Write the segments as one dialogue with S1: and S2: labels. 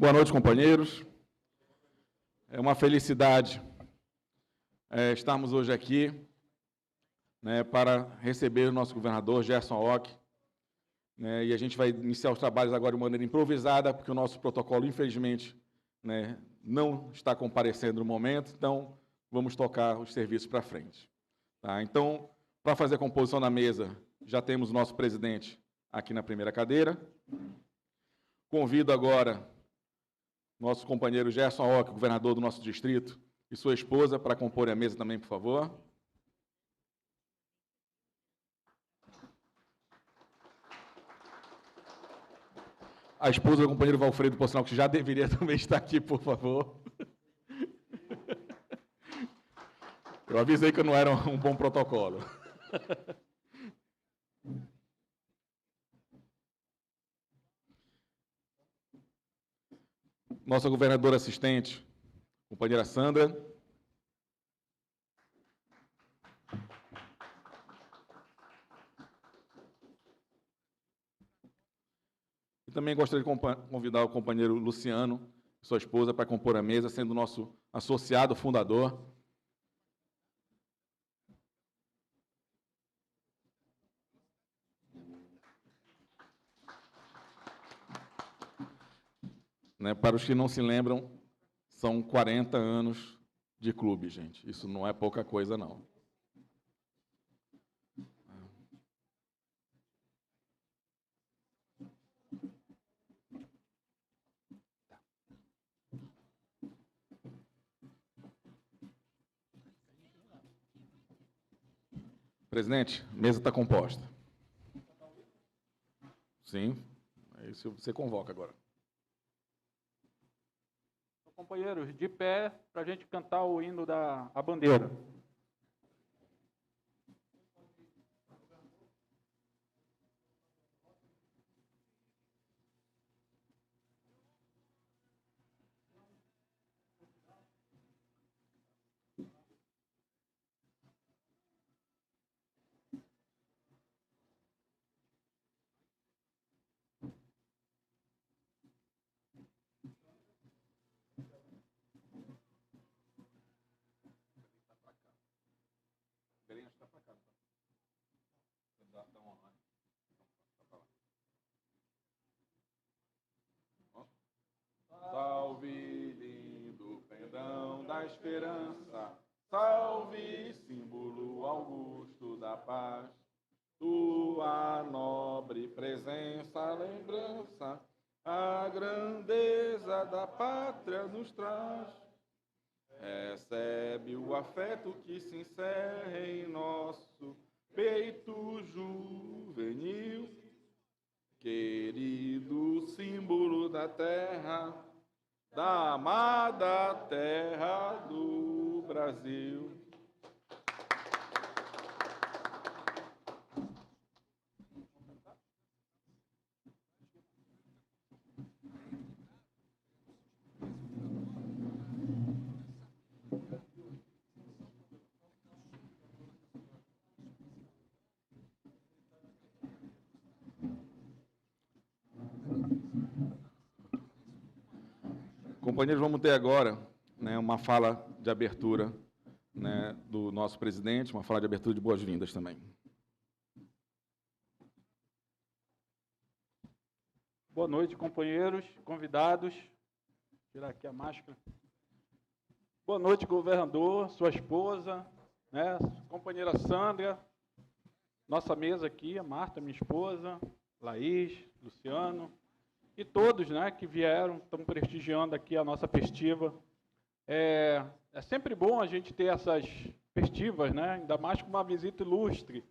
S1: Boa noite, companheiros. É uma felicidade estarmos hoje aqui para receber o nosso governador, Gerson Ock, e a gente vai iniciar os trabalhos agora de maneira improvisada, porque o nosso protocolo, infelizmente, não está comparecendo no momento, então vamos tocar os serviços para frente. Tá? Então, para fazer a composição da mesa, já temos o nosso presidente aqui na primeira cadeira. Convido agora nosso companheiro Gerson Ock, governador do nosso distrito, e sua esposa, para compor a mesa também, por favor. A esposa do companheiro Valfredo, por sinal, que já deveria também estar aqui, por favor. Eu avisei que não era um bom protocolo. Nossa governadora assistente, companheira Sandra. E também gostaria de convidar o companheiro Luciano, sua esposa, para compor a mesa, sendo nosso associado fundador. Para os que não se lembram, são 40 anos de clube, gente. Isso não é pouca coisa, não. Presidente, a mesa está composta. Sim, é isso você convoca agora.
S2: Companheiros, de pé, para a gente cantar o hino da bandeira.
S1: Salve, lindo pendão da esperança, salve, símbolo augusto da paz, tua nobre presença, lembrança, a grandeza da pátria nos traz. Recebe o afeto que se encerra em nosso peito juvenil, querido símbolo da terra, da amada terra do Brasil. Companheiros, vamos ter agora uma fala de abertura do nosso presidente, uma fala de abertura de boas-vindas também.
S2: Boa noite, companheiros, convidados. Vou tirar aqui a máscara. Boa noite, governador, sua esposa, companheira Sandra, nossa mesa aqui, a Marta, minha esposa, Laís, Luciano, e todos que vieram, estão prestigiando aqui a nossa festiva. É sempre bom a gente ter essas festivas, ainda mais com uma visita ilustre.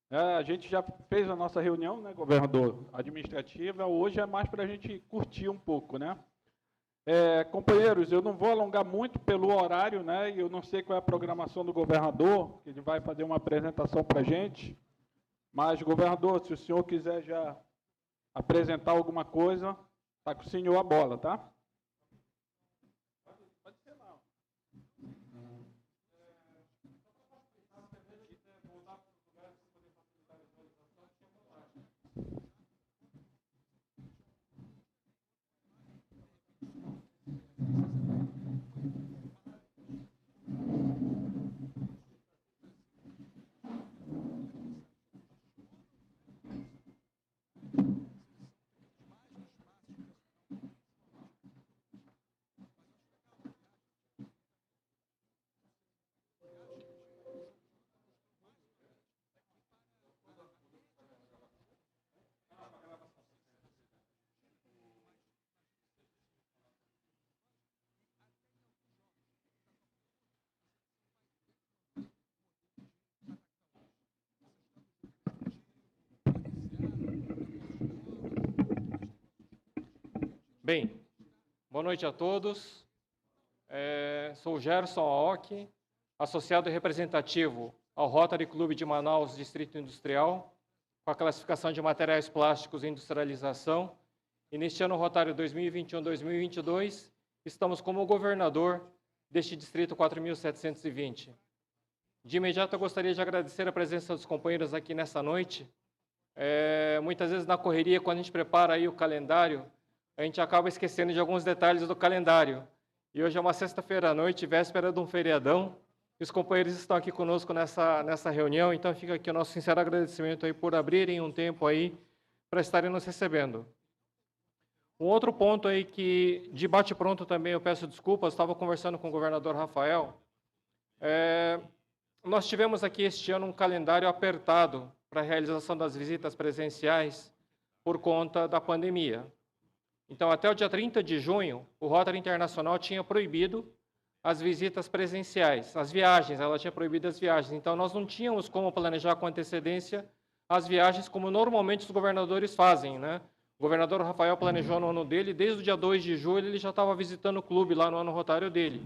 S2: A gente já fez a nossa reunião, governador, administrativa, hoje é mais para a gente curtir um pouco. Companheiros, eu não vou alongar muito pelo horário, eu não sei qual é a programação do governador, que ele vai fazer uma apresentação para a gente, mas, governador, se o senhor quiser já apresentar alguma coisa, está com o senhor a bola, tá? Pode ser não.
S3: Bem, boa noite a todos. Sou o Gerson Aoki, associado representativo ao Rotary Clube de Manaus, Distrito Industrial, com a classificação de materiais plásticos e industrialização. E neste ano Rotário 2021-2022, estamos como governador deste Distrito 4.720. De imediato, eu gostaria de agradecer a presença dos companheiros aqui nessa noite. Muitas vezes na correria, quando a gente prepara aí o calendário, a gente acaba esquecendo de alguns detalhes do calendário. E hoje é uma sexta-feira à noite, véspera de um feriadão, e os companheiros estão aqui conosco nessa reunião, então fica aqui o nosso sincero agradecimento aí por abrirem um tempo aí para estarem nos recebendo. Um outro ponto aí que, de bate-pronto também, eu peço desculpas, estava conversando com o governador Rafael. Nós tivemos aqui este ano um calendário apertado para a realização das visitas presenciais por conta da pandemia. Então, até o dia 30 de junho, o Rotary Internacional tinha proibido as visitas presenciais, as viagens, ela tinha proibido as viagens. Então, nós não tínhamos como planejar com antecedência as viagens como normalmente os governadores fazem, né? O governador Rafael planejou no ano dele, desde o dia 2 de julho ele já estava visitando o clube lá no ano rotário dele.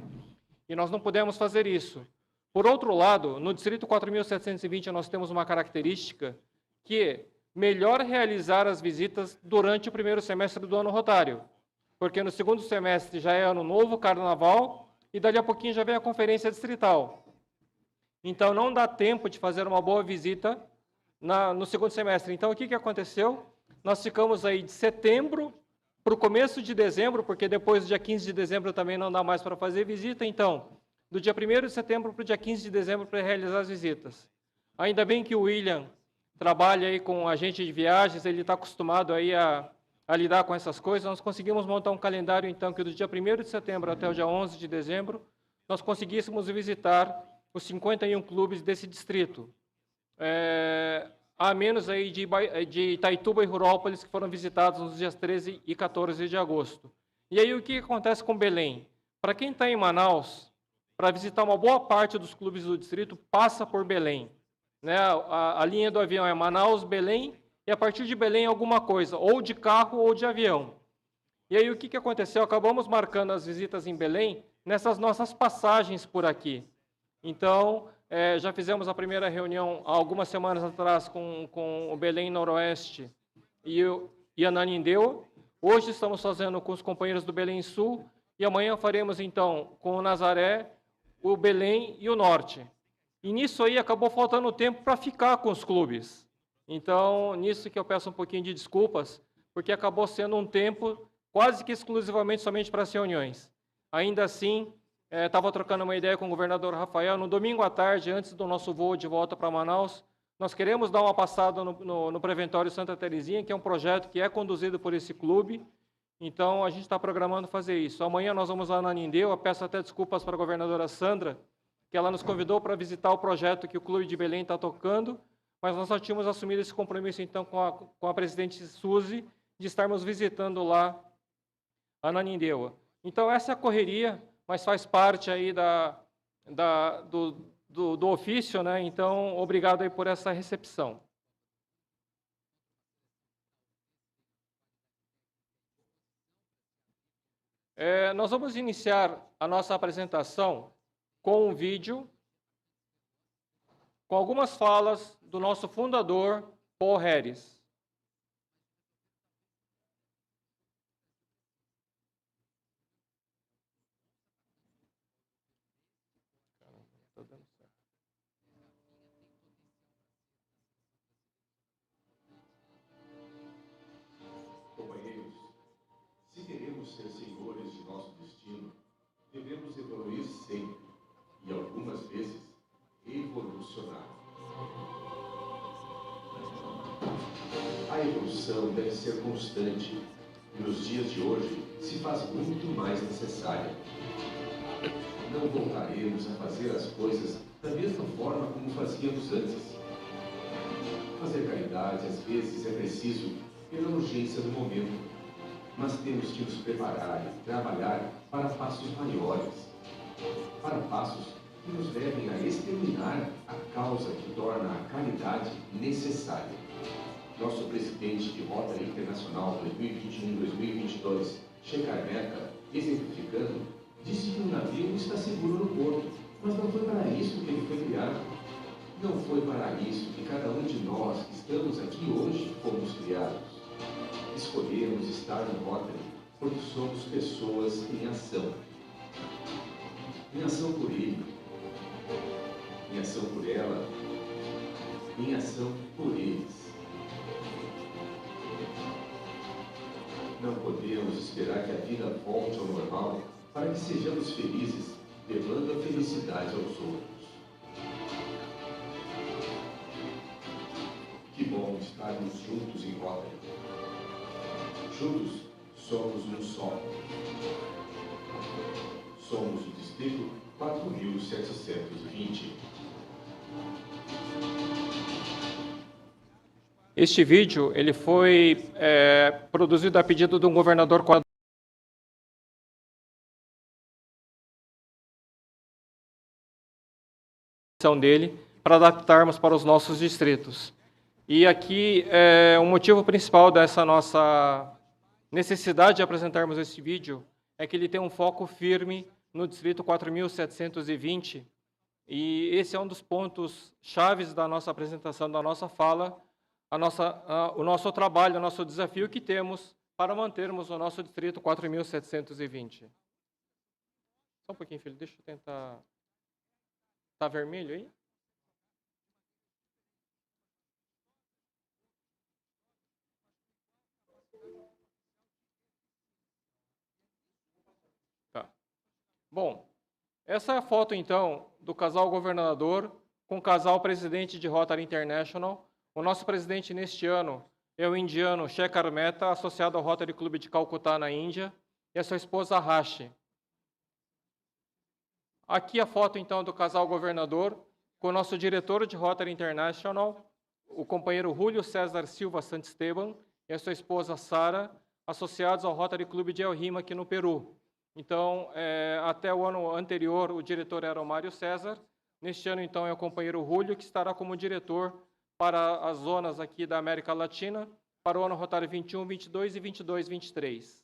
S3: E nós não pudemos fazer isso. Por outro lado, no Distrito 4.720 nós temos uma característica que é melhor realizar as visitas durante o primeiro semestre do ano rotário, porque no segundo semestre já é ano novo, carnaval, e dali a pouquinho já vem a conferência distrital. Então não dá tempo de fazer uma boa visita no segundo semestre. Então o que aconteceu? Nós ficamos aí de setembro para o começo de dezembro, porque depois do dia 15 de dezembro também não dá mais para fazer visita, então, do dia 1º de setembro para o dia 15 de dezembro para realizar as visitas. Ainda bem que o William trabalha aí com agente de viagens, ele está acostumado aí a lidar com essas coisas. Nós conseguimos montar um calendário, então, que do dia 1º de setembro até o dia 11 de dezembro, nós conseguíssemos visitar os 51 clubes desse distrito. A menos aí de Itaituba e Rurópolis, que foram visitados nos dias 13 e 14 de agosto. E aí o que acontece com Belém? Para quem está em Manaus, para visitar uma boa parte dos clubes do distrito, passa por Belém. Né? A linha do avião é Manaus, Belém, e a partir de Belém alguma coisa, ou de carro ou de avião. E aí o que aconteceu? Acabamos marcando as visitas em Belém nessas nossas passagens por aqui. Então, já fizemos a primeira reunião há algumas semanas atrás com o Belém Noroeste e Ananindeua. Hoje estamos fazendo com os companheiros do Belém Sul, e amanhã faremos, então, com o Nazaré, o Belém e o Norte. E nisso aí acabou faltando tempo para ficar com os clubes. Então, nisso que eu peço um pouquinho de desculpas, porque acabou sendo um tempo quase que exclusivamente somente para as reuniões. Ainda assim, estava trocando uma ideia com o governador Rafael. No domingo à tarde, antes do nosso voo de volta para Manaus, nós queremos dar uma passada no Preventório Santa Terezinha, que é um projeto que é conduzido por esse clube. Então, a gente está programando fazer isso. Amanhã nós vamos lá na Ananindeua. Peço até desculpas para a governadora Sandra, que ela nos convidou para visitar o projeto que o Clube de Belém está tocando, mas nós só tínhamos assumido esse compromisso, então, com a presidente Suzy, de estarmos visitando lá a Ananindeua. Então, essa é a correria, mas faz parte aí do ofício, né? Então, obrigado aí por essa recepção. Nós vamos iniciar a nossa apresentação com um vídeo com algumas falas do nosso fundador, Paul Harris.
S4: Companheiros, se queremos ser senhores de nosso destino, devemos evoluir sempre e, algumas vezes, evolucionar. A evolução deve ser constante e, nos dias de hoje, se faz muito mais necessária. Não voltaremos a fazer as coisas da mesma forma como fazíamos antes. Fazer caridade, às vezes, é preciso pela urgência do momento, mas temos que nos preparar e trabalhar para passos maiores, para passos que nos levem a exterminar a causa que torna a caridade necessária. Nosso presidente de Rotary Internacional 2021-2022 Shekarmeta, exemplificando, disse que um navio está seguro no porto, mas não foi para isso que ele foi criado. Não foi para isso que cada um de nós que estamos aqui hoje fomos criados. Escolhemos estar no Rotary porque somos pessoas em ação. Em ação por ele, em ação por ela, em ação por eles. Não podemos esperar que a vida volte ao normal para que sejamos felizes, levando a felicidade aos outros. Que bom estarmos juntos em Rotary. Juntos somos um só. Somos o Distrito 4720.
S3: Este vídeo ele foi produzido a pedido de um governador dele para adaptarmos para os nossos distritos. E aqui o motivo principal dessa nossa necessidade de apresentarmos esse vídeo é que ele tem um foco firme no Distrito 4720, e esse é um dos pontos chaves da nossa apresentação, da nossa fala, o nosso trabalho, o nosso desafio que temos para mantermos o nosso Distrito 4720. Só um pouquinho, filho, deixa eu tentar... Está vermelho aí? Tá. Bom, essa é a foto, então, do casal governador com o casal presidente de Rotary International. O nosso presidente neste ano é o indiano Shekarmeta, associado ao Rotary Club de Calcutá, na Índia, e a sua esposa Rashi. Aqui a foto, então, do casal governador com o nosso diretor de Rotary International, o companheiro Julio César Silva Santisteban, e a sua esposa Sara, associados ao Rotary Club de El Rima, aqui no Peru. Então, até o ano anterior, o diretor era o Mário César. Neste ano, então, é o companheiro Julio, que estará como diretor para as zonas aqui da América Latina, para o ano Rotary 21, 22 e 22, 23.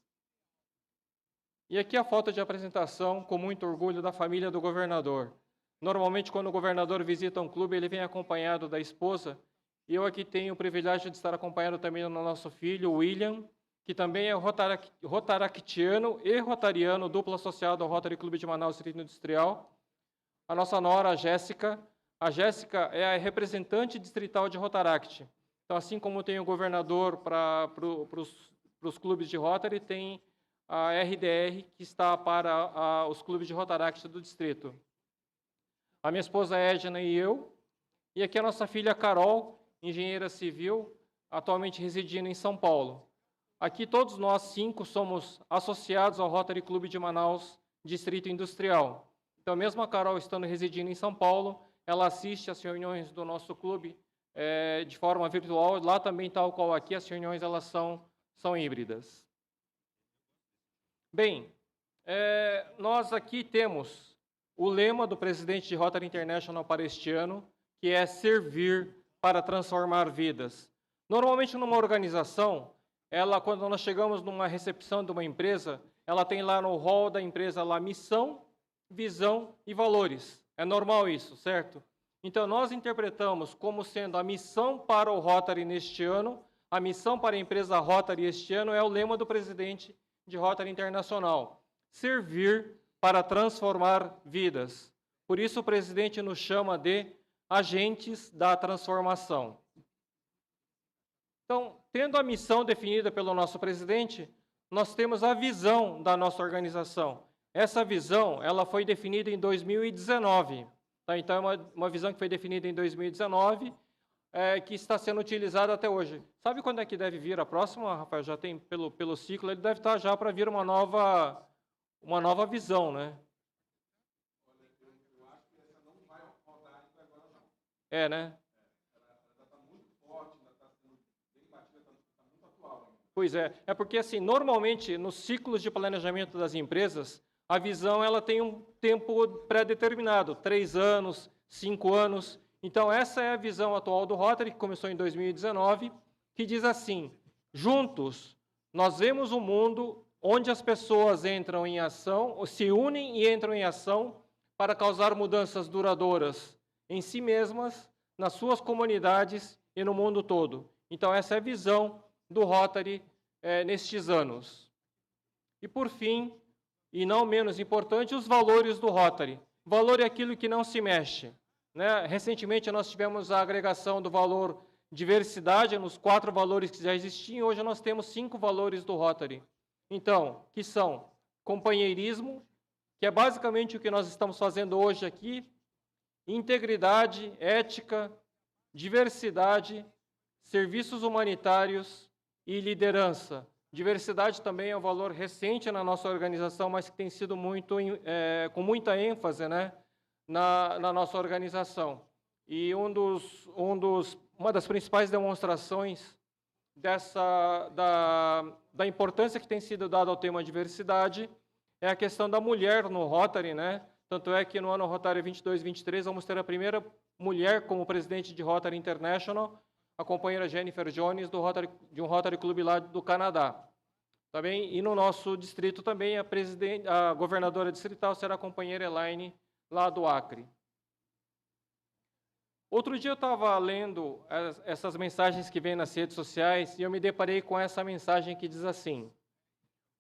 S3: E aqui a foto de apresentação, com muito orgulho, da família do governador. Normalmente, quando o governador visita um clube, ele vem acompanhado da esposa, e eu aqui tenho o privilégio de estar acompanhado também do nosso filho, William, que também é rotaractiano e rotariano, duplo associado ao Rotary Clube de Manaus Distrito Industrial. A nossa nora, a Jéssica. A Jéssica é a representante distrital de Rotaract. Então, assim como tem o governador para os clubes de Rotary, tem a RDR, que está para os clubes de Rotaract do distrito. A minha esposa Edna e eu. E aqui a nossa filha Carol, engenheira civil, atualmente residindo em São Paulo. Aqui todos nós 5 somos associados ao Rotary Clube de Manaus Distrito Industrial. Então, mesmo a Carol estando residindo em São Paulo, ela assiste às reuniões do nosso clube de forma virtual. Lá também, tal qual aqui, as reuniões elas são híbridas. Bem, nós aqui temos o lema do presidente de Rotary International para este ano, que é servir para transformar vidas. Normalmente, numa organização, quando nós chegamos numa recepção de uma empresa, ela tem lá no hall da empresa lá missão, visão e valores. É normal isso, certo? Então, nós interpretamos como sendo a missão para o Rotary neste ano, a missão para a empresa Rotary este ano é o lema do presidente de Rotary Internacional: servir para transformar vidas. Por isso, o presidente nos chama de agentes da transformação. Então, tendo a missão definida pelo nosso presidente, nós temos a visão da nossa organização. Essa visão ela foi definida em 2019. Tá? Então, é uma visão que foi definida em 2019, que está sendo utilizada até hoje. Sabe quando é que deve vir a próxima, Rafael? Já tem pelo ciclo, ele deve estar já para vir uma nova visão, né?
S1: Eu acho que essa não vai rodar ainda agora, não.
S3: Né?
S1: Ela está muito forte, ainda está sendo bem batida, está muito atual ainda.
S3: Pois é porque, assim, normalmente, nos ciclos de planejamento das empresas, a visão ela tem um tempo pré-determinado, 3 anos, 5 anos. Então, essa é a visão atual do Rotary, que começou em 2019, que diz assim: juntos, nós vemos o mundo onde as pessoas entram em ação, ou se unem e entram em ação para causar mudanças duradouras em si mesmas, nas suas comunidades e no mundo todo. Então, essa é a visão do Rotary nestes anos. E, por fim, e não menos importante, os valores do Rotary. Valor é aquilo que não se mexe, né? Recentemente, nós tivemos a agregação do valor diversidade, nos 4 valores que já existiam, hoje nós temos 5 valores do Rotary. Então, que são companheirismo, que é basicamente o que nós estamos fazendo hoje aqui, integridade, ética, diversidade, serviços humanitários e liderança. Diversidade também é um valor recente na nossa organização, mas que tem sido com muita ênfase, né, na nossa organização. E uma das principais demonstrações da importância que tem sido dada ao tema diversidade é a questão da mulher no Rotary, né? Tanto é que no ano Rotary 22-23 vamos ter a primeira mulher como presidente de Rotary International, a companheira Jennifer Jones, de um Rotary Club lá do Canadá. Tá bem? E no nosso distrito também a governadora distrital será a companheira Elaine, lá do Acre. Outro dia eu estava lendo essas mensagens que vêm nas redes sociais e eu me deparei com essa mensagem que diz assim: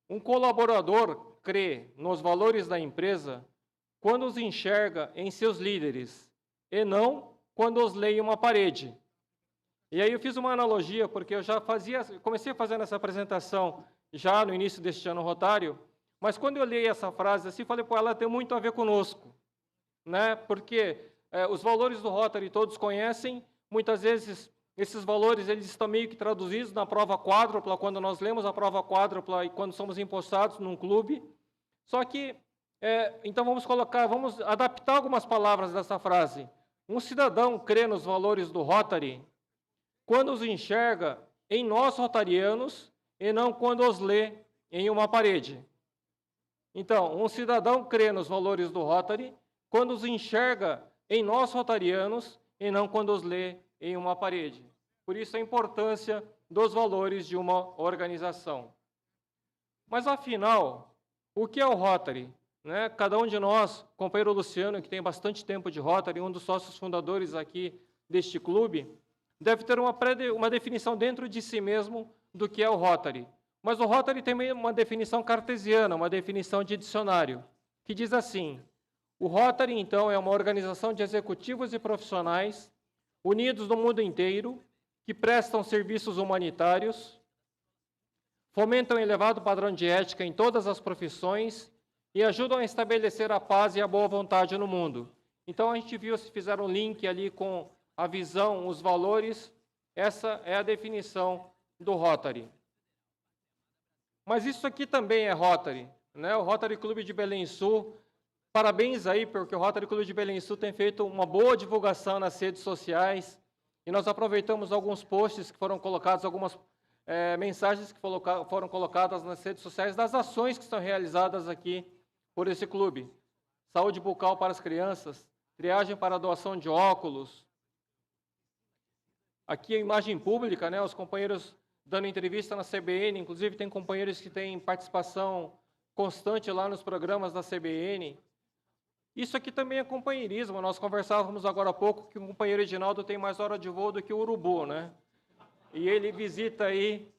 S3: um colaborador crê nos valores da empresa quando os enxerga em seus líderes e não quando os lê em uma parede. E aí eu fiz uma analogia, porque eu comecei fazendo essa apresentação já no início deste ano rotário, mas quando eu li essa frase assim, falei, pô, ela tem muito a ver conosco, né? Porque os valores do Rotary todos conhecem, muitas vezes esses valores eles estão meio que traduzidos na prova quádrupla, quando nós lemos a prova quádrupla e quando somos empossados num clube. Só que, então vamos adaptar algumas palavras dessa frase. Um cidadão crê nos valores do Rotary quando os enxerga em nós rotarianos e não quando os lê em uma parede. Então, um cidadão crê nos valores do Rotary quando os enxerga em nós rotarianos e não quando os lê em uma parede. Por isso a importância dos valores de uma organização. Mas, afinal, o que é o Rotary? Né? Cada um de nós, companheiro Luciano, que tem bastante tempo de Rotary, um dos sócios fundadores aqui deste clube, deve ter uma definição dentro de si mesmo do que é o Rotary. Mas o Rotary tem uma definição cartesiana, uma definição de dicionário, que diz assim: o Rotary, então, é uma organização de executivos e profissionais unidos no mundo inteiro, que prestam serviços humanitários, fomentam elevado padrão de ética em todas as profissões e ajudam a estabelecer a paz e a boa vontade no mundo. Então, a gente viu, se fizeram um link ali com a visão, os valores, essa é a definição do Rotary. Mas isso aqui também é Rotary, né? O Rotary Clube de Belém Sul, parabéns aí, porque o Rotary Clube de Belém Sul tem feito uma boa divulgação nas redes sociais, e nós aproveitamos alguns posts que foram colocados, algumas mensagens que foram colocadas nas redes sociais das ações que são realizadas aqui por esse clube. Saúde bucal para as crianças, triagem para doação de óculos. Aqui a imagem pública, né, os companheiros dando entrevista na CBN, inclusive tem companheiros que têm participação constante lá nos programas da CBN. Isso aqui também é companheirismo. Nós conversávamos agora há pouco que o companheiro Edinaldo tem mais hora de voo do que o urubu, né? E ele visita aí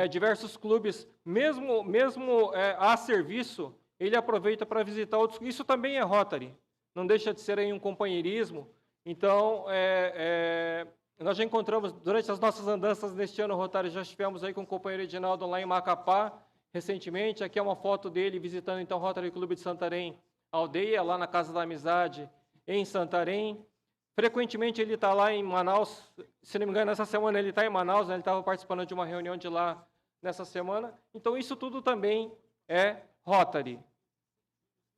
S3: diversos clubes, mesmo a serviço, ele aproveita para visitar outros. Isso também é Rotary, não deixa de ser aí um companheirismo. Então, nós já encontramos, durante as nossas andanças neste ano Rotary, já estivemos aí com o companheiro Edinaldo lá em Macapá, recentemente. Aqui é uma foto dele visitando, então, o Rotary Clube de Santarém, aldeia, lá na Casa da Amizade, em Santarém. Frequentemente ele está lá em Manaus, se não me engano, essa semana ele está em Manaus, né? Ele estava participando de uma reunião de lá nessa semana. Então, isso tudo também é Rotary.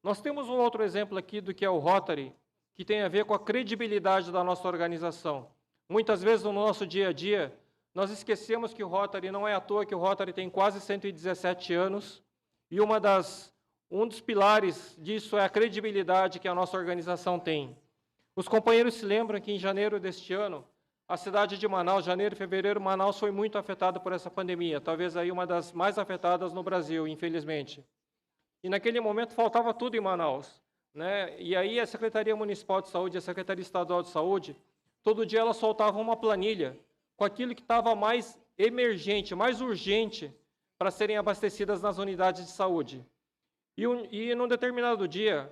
S3: Nós temos um outro exemplo aqui do que é o Rotary, que tem a ver com a credibilidade da nossa organização. Muitas vezes no nosso dia a dia, nós esquecemos que o Rotary, não é à toa que o Rotary tem quase 117 anos, e um dos pilares disso é a credibilidade que a nossa organização tem. Os companheiros se lembram que em janeiro deste ano, a cidade de Manaus, janeiro e fevereiro, Manaus foi muito afetada por essa pandemia, talvez aí uma das mais afetadas no Brasil, infelizmente. E naquele momento faltava tudo em Manaus, né? E aí a Secretaria Municipal de Saúde e a Secretaria Estadual de Saúde, todo dia elas soltavam uma planilha com aquilo que estava mais emergente, mais urgente para serem abastecidas nas unidades de saúde. E num determinado dia,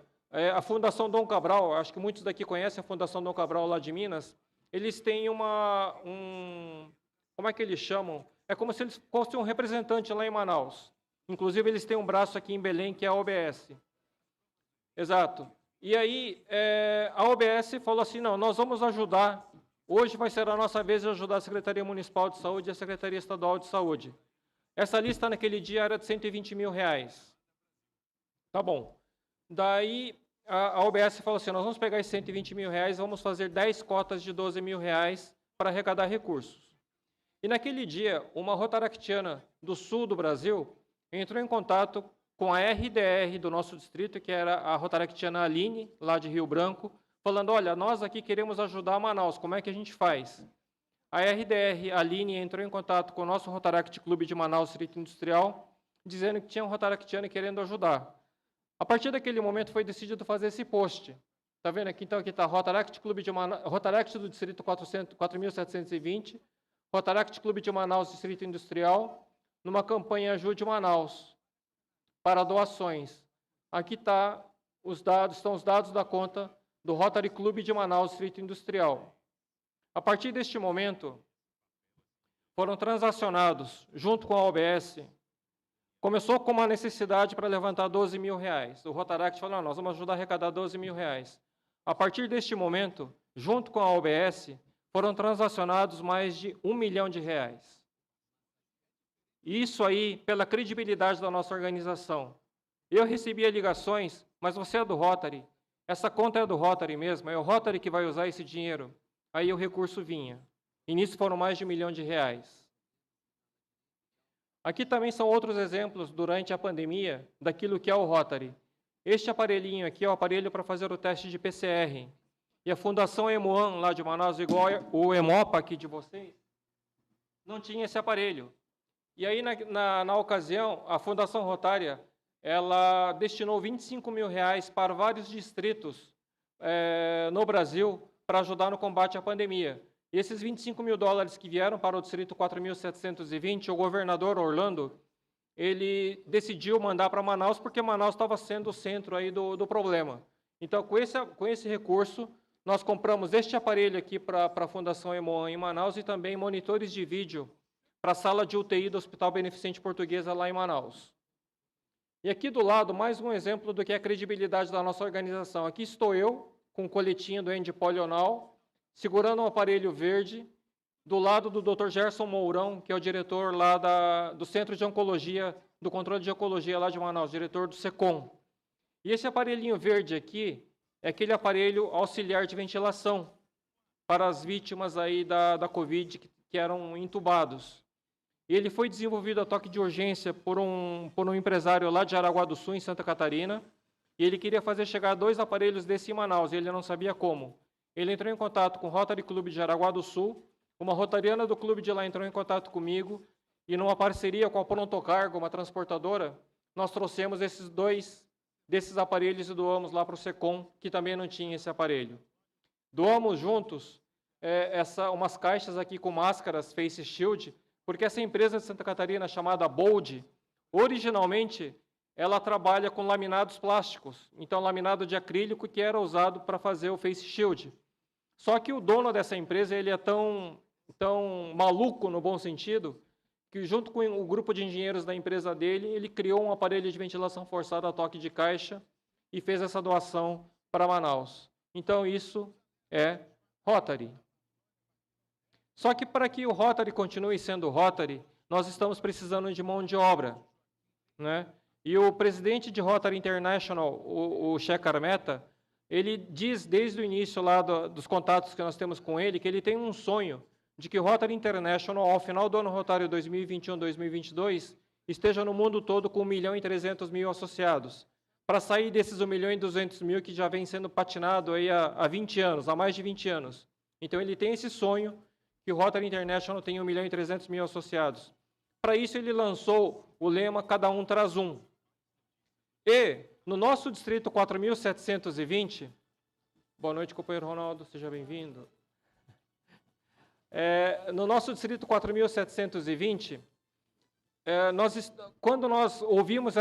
S3: a Fundação Dom Cabral, acho que muitos daqui conhecem a Fundação Dom Cabral lá de Minas, eles têm como é que eles chamam? É como se eles fossem um representante lá em Manaus. Inclusive, eles têm um braço aqui em Belém, que é a OBS. Exato. E aí, a OBS falou assim, não, nós vamos ajudar, hoje vai ser a nossa vez de ajudar a Secretaria Municipal de Saúde e a Secretaria Estadual de Saúde. Essa lista naquele dia era de R$120 mil. Tá bom. Daí, a OBS falou assim, nós vamos pegar esses R$120 mil e vamos fazer 10 cotas de R$12 mil para arrecadar recursos. E naquele dia, uma rotaractiana do sul do Brasil entrou em contato com a RDR do nosso distrito, que era a rotaractiana Aline, lá de Rio Branco, falando, olha, nós aqui queremos ajudar Manaus, como é que a gente faz? A RDR Aline entrou em contato com o nosso Rotaract Clube de Manaus Distrito Industrial, dizendo que tinha um rotaractiano querendo ajudar. A partir daquele momento foi decidido fazer esse post. Está vendo aqui? Então, aqui está Rotaract Clube de Manaus, Rotaract do Distrito 4720, Rotaract Clube de Manaus Distrito Industrial, numa campanha Ajude Manaus, para doações. Aqui estão os dados da conta do Rotary Clube de Manaus Distrito Industrial. A partir deste momento, foram transacionados, junto com a OBS, começou com uma necessidade para levantar R$12 mil. O Rotaract falou, nós vamos ajudar a arrecadar R$12 mil. A partir deste momento, junto com a OBS, foram transacionados mais de R$1 milhão. Isso aí, pela credibilidade da nossa organização. Eu recebia ligações, mas você é do Rotary, essa conta é do Rotary mesmo, é o Rotary que vai usar esse dinheiro. Aí o recurso vinha. E nisso foram mais de R$1 milhão. Aqui também são outros exemplos, durante a pandemia, daquilo que é o Rotary. Este aparelhinho aqui é o aparelho para fazer o teste de PCR. E a Fundação Hemoan, lá de Manaus, igual o Hemopa aqui de vocês, não tinha esse aparelho. E aí, na ocasião, a Fundação Rotária, ela destinou R$25 mil para vários distritos no Brasil para ajudar no combate à pandemia. E esses $25 mil que vieram para o distrito 4720, o governador Orlando, ele decidiu mandar para Manaus, porque Manaus estava sendo o centro aí do problema. Então, com esse recurso, nós compramos este aparelho aqui para a Fundação Hemoan em Manaus e também monitores de vídeo para a sala de UTI do Hospital Beneficente Portuguesa lá em Manaus. E aqui do lado, mais um exemplo do que é a credibilidade da nossa organização. Aqui estou eu, com o coletinho do Andy Polional, segurando um aparelho verde, do lado do Dr. Gerson Mourão, que é o diretor lá do Centro de Oncologia, do Controle de Oncologia lá de Manaus, diretor do SECOM. E esse aparelhinho verde aqui é aquele aparelho auxiliar de ventilação para as vítimas aí da Covid que eram entubados. Ele foi desenvolvido a toque de urgência por um empresário lá de Jaraguá do Sul, em Santa Catarina, e ele queria fazer chegar 2 aparelhos desse em Manaus, e ele não sabia como. Ele entrou em contato com o Rotary Clube de Jaraguá do Sul, uma rotariana do clube de lá entrou em contato comigo, e numa parceria com a Prontocargo, uma transportadora, nós trouxemos esses 2 desses aparelhos e doamos lá para o SECOM, que também não tinha esse aparelho. Doamos juntos umas caixas aqui com máscaras Face Shield, porque essa empresa de Santa Catarina, chamada Bold, originalmente, ela trabalha com laminados plásticos, então laminado de acrílico que era usado para fazer o Face Shield. Só que o dono dessa empresa, ele é tão maluco, no bom sentido, que junto com o grupo de engenheiros da empresa dele, ele criou um aparelho de ventilação forçada a toque de caixa e fez essa doação para Manaus. Então, isso é Rotary. Só que para que o Rotary continue sendo Rotary, nós estamos precisando de mão de obra, né? E o presidente de Rotary International, o Shekhar Mehta, ele diz desde o início lá dos contatos que nós temos com ele, que ele tem um sonho de que o Rotary International, ao final do ano rotário 2021-2022, esteja no mundo todo com 1.300.000 associados, para sair desses 1.200.000 que já vem sendo patinado aí há 20 anos, há mais de 20 anos. Então, ele tem esse sonho que o Rotary International tem 1.300.000 associados. Para isso, ele lançou o lema Cada um traz um. E, no nosso distrito 4.720, boa noite, companheiro Ronaldo, seja bem-vindo. No nosso distrito 4.720, quando nós ouvimos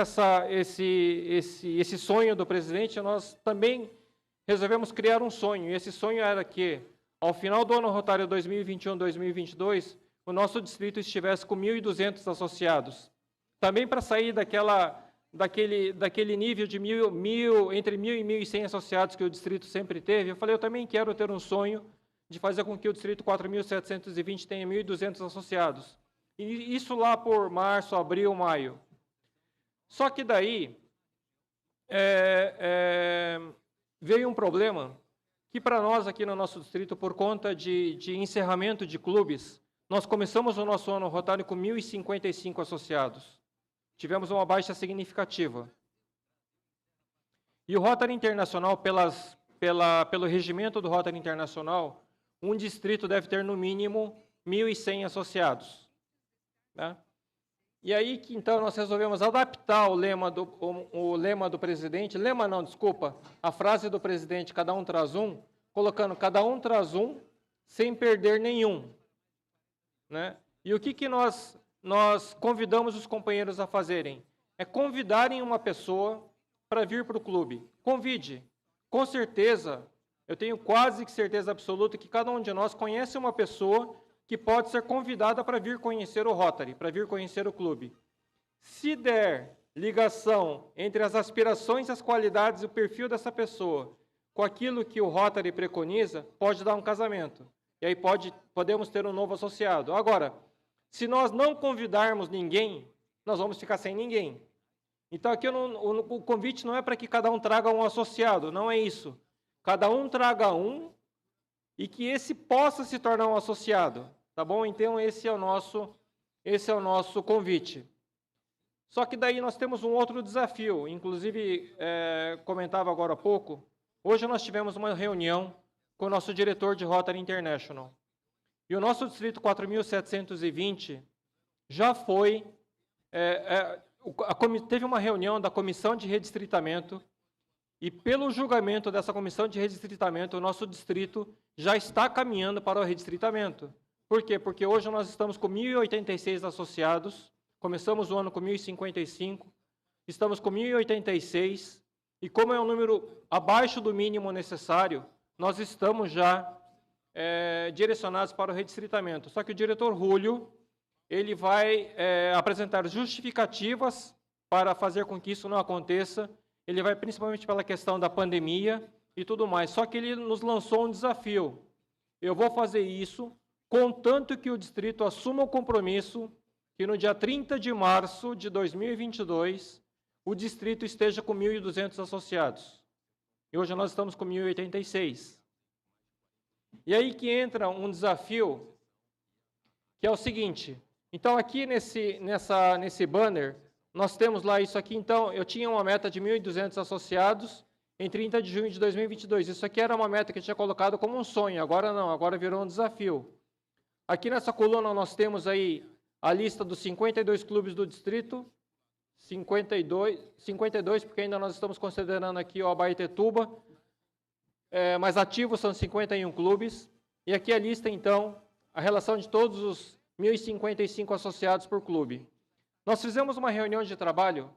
S3: esse sonho do presidente, nós também resolvemos criar um sonho. E esse sonho era que, ao final do ano rotário 2021-2022, o nosso distrito estivesse com 1.200 associados. Também para sair daquele nível de entre 1.000 e 1.100 associados que o distrito sempre teve, eu falei, eu também quero ter um sonho de fazer com que o distrito 4.720 tenha 1.200 associados. E isso lá por março, abril, maio. Só que daí veio um problema que para nós aqui no nosso distrito, por conta de encerramento de clubes, nós começamos o nosso ano rotário com 1.055 associados. Tivemos uma baixa significativa. E o Rotary Internacional, pelo regimento do Rotary Internacional, um distrito deve ter no mínimo 1.100 associados. Né? E aí que então nós resolvemos adaptar o lema do presidente, a frase do presidente, cada um traz um, colocando cada um traz um, sem perder nenhum. Né? E o que nós convidamos os companheiros a fazerem? É convidarem uma pessoa para vir para o clube. Convide. Com certeza, eu tenho quase que certeza absoluta que cada um de nós conhece uma pessoa que pode ser convidada para vir conhecer o Rotary, para vir conhecer o clube. Se der ligação entre as aspirações, as qualidades e o perfil dessa pessoa com aquilo que o Rotary preconiza, pode dar um casamento. E aí podemos ter um novo associado. Agora, se nós não convidarmos ninguém, nós vamos ficar sem ninguém. Então, aqui o convite não é para que cada um traga um associado, não é isso. Cada um traga um e que esse possa se tornar um associado. Tá bom? Então, esse é o nosso convite. Só que daí nós temos um outro desafio. Inclusive, comentava agora há pouco, hoje nós tivemos uma reunião com o nosso diretor de Rotary International. E o nosso distrito 4.720 já foi... teve uma reunião da comissão de redistritamento e, pelo julgamento dessa comissão de redistritamento, o nosso distrito já está caminhando para o redistritamento. Por quê? Porque hoje nós estamos com 1.086 associados, começamos o ano com 1.055, estamos com 1.086, e como é um número abaixo do mínimo necessário, nós estamos já direcionados para o redistritamento. Só que o diretor Rúlio, ele vai apresentar justificativas para fazer com que isso não aconteça. Ele vai principalmente pela questão da pandemia e tudo mais. Só que ele nos lançou um desafio. Eu vou fazer isso, contanto que o distrito assuma o compromisso que no dia 30 de março de 2022, o distrito esteja com 1.200 associados. E hoje nós estamos com 1.086. E aí que entra um desafio, que é o seguinte. Então, aqui nesse banner, nós temos lá isso aqui. Então, eu tinha uma meta de 1.200 associados em 30 de junho de 2022. Isso aqui era uma meta que eu tinha colocado como um sonho. Agora não, agora virou um desafio. Aqui nessa coluna nós temos aí a lista dos 52 clubes do distrito. 52, porque ainda nós estamos considerando aqui o Abaetetuba. Mas ativos são 51 clubes. E aqui a lista, então, a relação de todos os 1.055 associados por clube. Nós fizemos uma reunião de trabalho.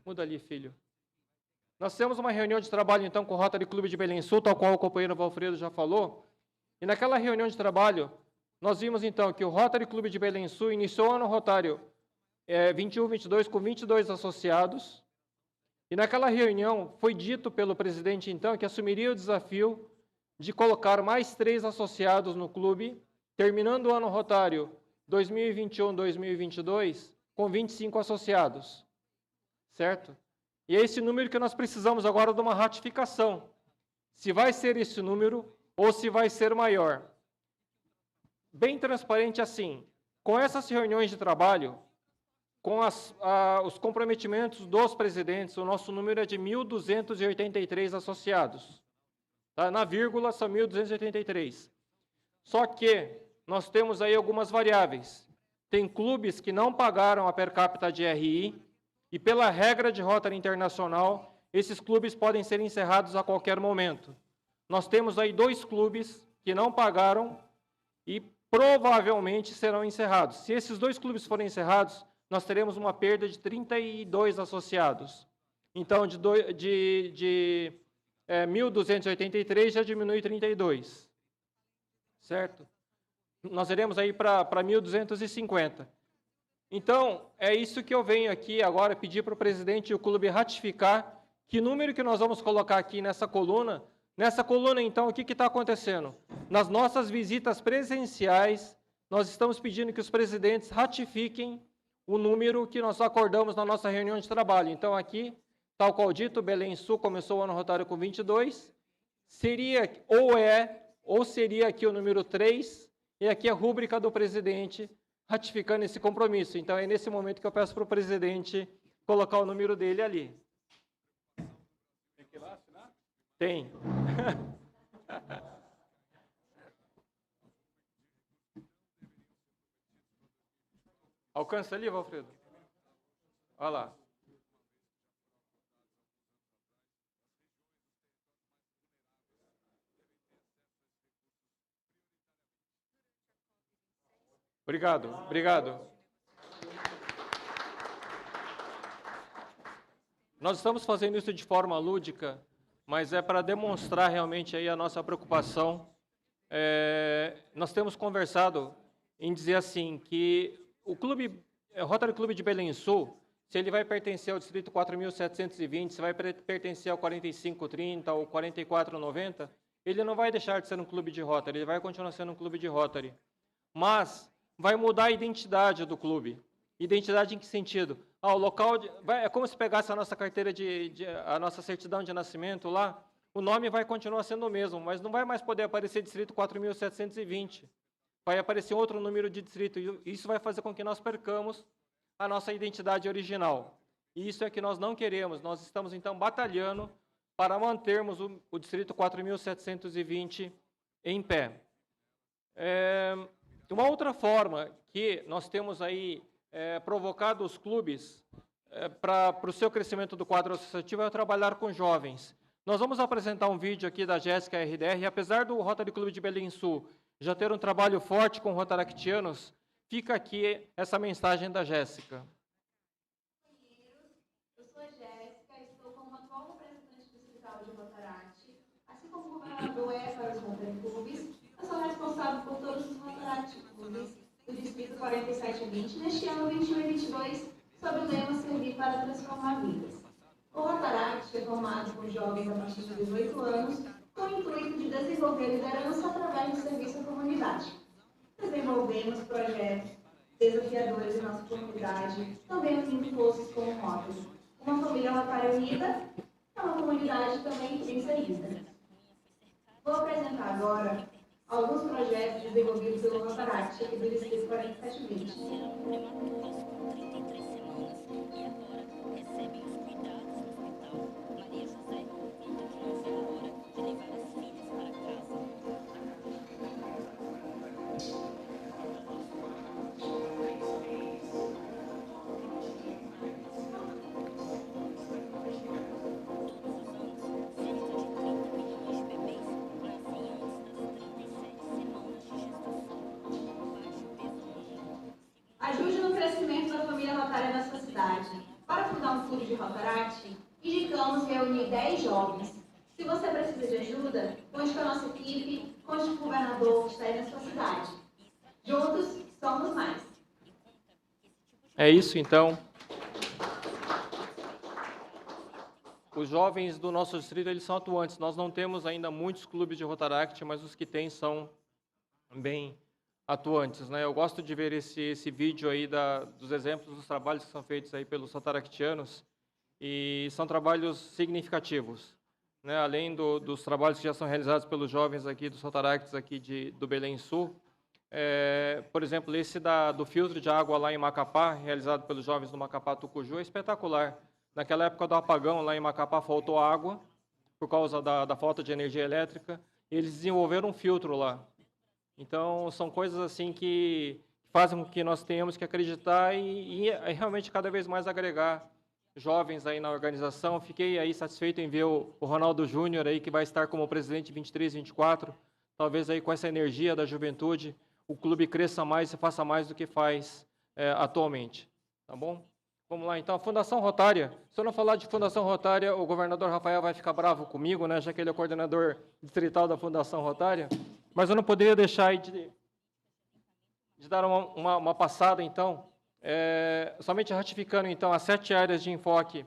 S3: Muda ali, filho. Nós fizemos uma reunião de trabalho, então, com o Rotary Clube de Belém Sul, tal qual o companheiro Valfredo já falou. E naquela reunião de trabalho, nós vimos, então, que o Rotary Clube de Belém Sul iniciou o ano rotário 21-22 com 22 associados. E naquela reunião foi dito pelo presidente, então, que assumiria o desafio de colocar mais 3 associados no clube, terminando o ano rotário 2021-2022 com 25 associados. Certo? E é esse número que nós precisamos agora de uma ratificação. Se vai ser esse número ou se vai ser maior. Bem transparente assim. Com essas reuniões de trabalho, com os comprometimentos dos presidentes, o nosso número é de 1.283 associados. Tá? Na vírgula, são 1.283. Só que nós temos aí algumas variáveis. Tem clubes que não pagaram a per capita de RI, e pela regra de Rotary Internacional, esses clubes podem ser encerrados a qualquer momento. Nós temos aí 2 clubes que não pagaram e provavelmente serão encerrados. Se esses 2 clubes forem encerrados, nós teremos uma perda de 32 associados. Então, de 1.283 já diminui 32. Certo? Nós iremos aí para 1.250. Então, é isso que eu venho aqui agora pedir para o presidente e o clube ratificar que número que nós vamos colocar aqui nessa coluna. Nessa coluna, então, o que está acontecendo? Nas nossas visitas presenciais, nós estamos pedindo que os presidentes ratifiquem o número que nós acordamos na nossa reunião de trabalho. Então, aqui, tal qual dito, Belém Sul começou o ano rotário com 22, seria ou seria aqui o número 3, e aqui a rúbrica do presidente ratificando esse compromisso. Então, é nesse momento que eu peço para o presidente colocar o número dele ali.
S2: Tem que ir lá assinar?
S3: Tem. Alcança ali, Valfredo? Olha lá. Obrigado, obrigado. Nós estamos fazendo isso de forma lúdica, mas é para demonstrar realmente aí a nossa preocupação. Nós temos conversado em dizer assim, que o Rotary Clube de Belém Sul, se ele vai pertencer ao distrito 4.720, se vai pertencer ao 4530 ou 4490, ele não vai deixar de ser um clube de Rotary, ele vai continuar sendo um clube de Rotary. Mas vai mudar a identidade do clube. Identidade em que sentido? O local é como se pegasse a nossa carteira a nossa certidão de nascimento lá, o nome vai continuar sendo o mesmo, mas não vai mais poder aparecer distrito 4.720. Vai aparecer outro número de distrito, e isso vai fazer com que nós percamos a nossa identidade original. E isso é que nós não queremos, nós estamos então batalhando para mantermos o distrito 4.720 em pé. Uma outra forma que nós temos aí provocado os clubes para o seu crescimento do quadro associativo é trabalhar com jovens. Nós vamos apresentar um vídeo aqui da Jéssica RDR, e apesar do Rotary Clube de Belém Sul já ter um trabalho forte com rotaractianos, fica aqui essa mensagem da Jéssica.
S5: Eu sou a Jéssica, estou como atual representante distrital de Rotaract. Assim como o governador para os Rotary Clubes, eu sou responsável por todos os Rotaract Clubes do Distrito 4720, neste ano 21 e 22, sob o lema Servir para Transformar Vidas. O Rotaract é formado por jovens a partir de 18 anos, com o intuito de desenvolver liderança através do serviço à comunidade. Desenvolvemos projetos desafiadores em nossa comunidade, também unindo forças como Rotary. Uma família Rotary unida é uma comunidade também triunfalista. Vou apresentar agora alguns projetos desenvolvidos pelo Rotaract aqui do Distrito 4720. Ajude no crescimento da família Rotary na sua cidade. Para fundar um clube de Rotaract, indicamos reunir 10 jovens. Se você precisa de ajuda, conte com a nossa equipe, conte com o governador que está aí na sua cidade. Juntos, somos mais.
S3: É isso, então. Os jovens do nosso distrito, eles são atuantes. Nós não temos ainda muitos clubes de Rotaract, mas os que tem são bem atuantes, né? Eu gosto de ver esse vídeo aí dos exemplos dos trabalhos que são feitos aí pelos rotaractianos, e são trabalhos significativos, né? Além dos trabalhos que já são realizados pelos jovens aqui dos rotaracts aqui do Belém Sul, por exemplo, esse do filtro de água lá em Macapá, realizado pelos jovens do Macapá Tucuju, é espetacular. Naquela época do apagão lá em Macapá faltou água por causa da falta de energia elétrica, e eles desenvolveram um filtro lá. Então, são coisas assim que fazem com que nós tenhamos que acreditar e realmente cada vez mais agregar jovens aí na organização. Fiquei aí satisfeito em ver o Ronaldo Júnior aí, que vai estar como presidente 23, 24. Talvez aí com essa energia da juventude, o clube cresça mais e faça mais do que faz atualmente. Tá bom? Vamos lá, então. A Fundação Rotária. Se eu não falar de Fundação Rotária, o governador Rafael vai ficar bravo comigo, né, já que ele é coordenador distrital da Fundação Rotária. Mas eu não poderia deixar aí de dar uma passada, então, somente ratificando, então, as 7 áreas de enfoque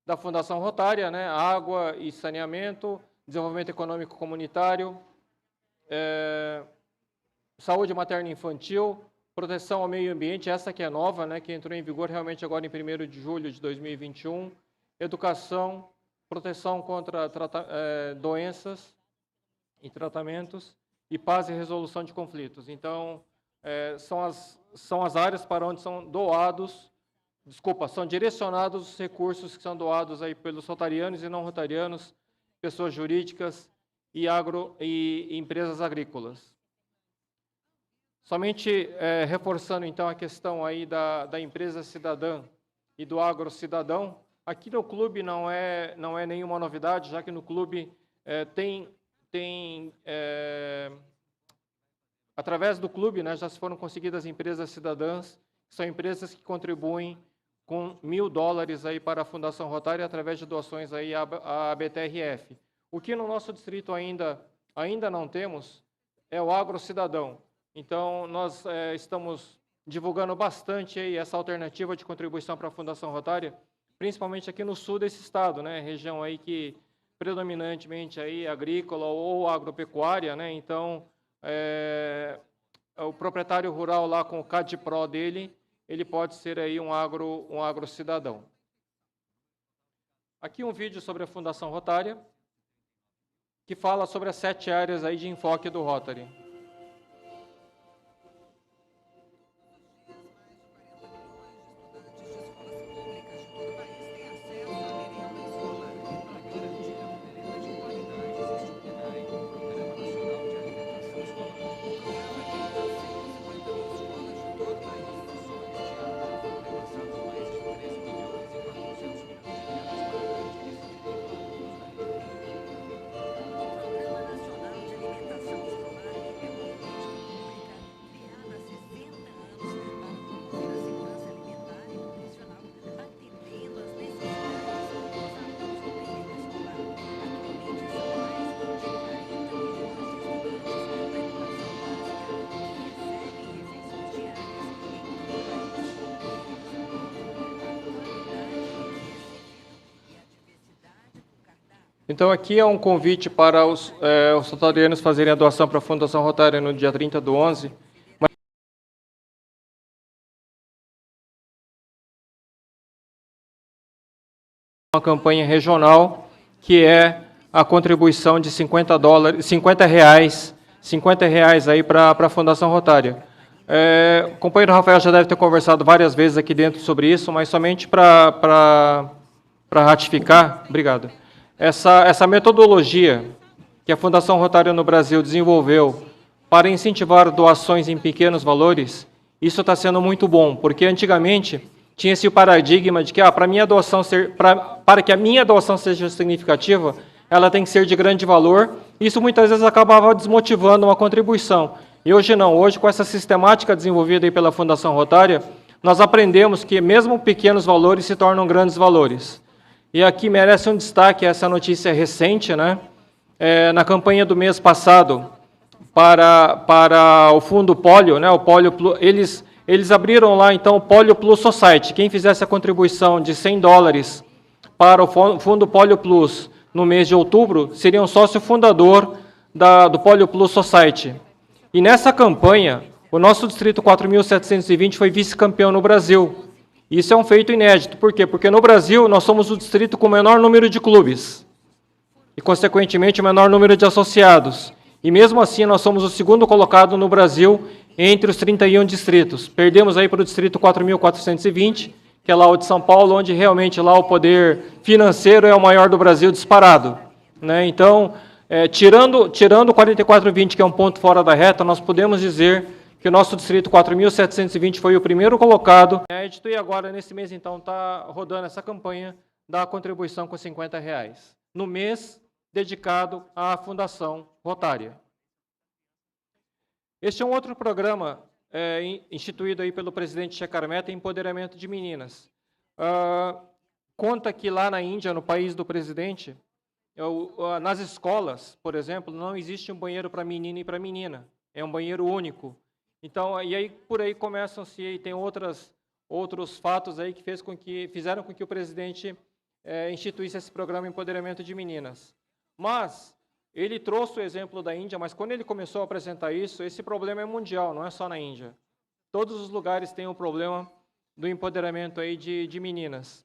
S3: da Fundação Rotária, né, água e saneamento, desenvolvimento econômico comunitário, saúde materna e infantil, proteção ao meio ambiente, essa que é nova, né, que entrou em vigor realmente agora em 1º de julho de 2021, educação, proteção contra doenças e tratamentos, e paz e resolução de conflitos. Então, são as áreas para onde são são direcionados os recursos que são doados aí pelos rotarianos e não rotarianos, pessoas jurídicas e empresas agrícolas. Somente reforçando, então, a questão aí da empresa cidadã e do agrocidadão, aqui no clube não é nenhuma novidade, já que no clube através do clube, né, já foram conseguidas empresas cidadãs, que são empresas que contribuem com $1.000 aí para a Fundação Rotária através de doações aí à BTRF. O que no nosso distrito ainda não temos é o agrocidadão. Então, nós estamos divulgando bastante aí essa alternativa de contribuição para a Fundação Rotária, principalmente aqui no sul desse estado, né, região aí que predominantemente aí agrícola ou agropecuária, né, então o proprietário rural lá com o CADPRO dele, ele pode ser aí um agrocidadão. Aqui um vídeo sobre a Fundação Rotária, que fala sobre as 7 áreas aí de enfoque do Rotary. Então, aqui é um convite para os rotarianos fazerem a doação para a Fundação Rotária no dia 30/11. Uma campanha regional, que é a contribuição de $50 aí para a Fundação Rotária. O companheiro Rafael já deve ter conversado várias vezes aqui dentro sobre isso, mas somente para ratificar, obrigado. Essa metodologia que a Fundação Rotária no Brasil desenvolveu para incentivar doações em pequenos valores, isso está sendo muito bom, porque antigamente tinha esse paradigma de que para que a minha doação seja significativa, ela tem que ser de grande valor. Isso muitas vezes acabava desmotivando uma contribuição. E hoje não, hoje com essa sistemática desenvolvida aí pela Fundação Rotária, nós aprendemos que mesmo pequenos valores se tornam grandes valores. E aqui merece um destaque essa notícia recente, né? Na campanha do mês passado, para o Fundo Polio, né? O Polio Plus, eles abriram lá, então, o Polio Plus Society. Quem fizesse a contribuição de $100 para o Fundo Polio Plus no mês de outubro, seria um sócio fundador do Polio Plus Society. E nessa campanha, o nosso Distrito 4.720 foi vice-campeão no Brasil. Isso é um feito inédito. Por quê? Porque no Brasil nós somos o distrito com o menor número de clubes e, consequentemente, o menor número de associados. E, mesmo assim, nós somos o 2º colocado no Brasil entre os 31 distritos. Perdemos aí para o Distrito 4.420, que é lá o de São Paulo, onde realmente lá o poder financeiro é o maior do Brasil disparado, né? Então, Tirando o 4420, que é um ponto fora da reta, nós podemos dizer que o nosso distrito 4.720 foi o primeiro colocado. E agora, nesse mês, então, está rodando essa campanha da contribuição com R$50, no mês dedicado à Fundação Rotária. Este é um outro programa instituído aí pelo presidente Shekhar Mehta, Empoderamento de Meninas. Conta que lá na Índia, no país do presidente, nas escolas, por exemplo, não existe um banheiro para menino e para menina. É um banheiro único. Então, e aí por aí começam-se, e tem outros fatos aí que fizeram com que o presidente instituísse esse programa Empoderamento de Meninas. Mas ele trouxe o exemplo da Índia, mas quando ele começou a apresentar isso, esse problema é mundial, não é só na Índia. Todos os lugares têm o problema do empoderamento aí de meninas.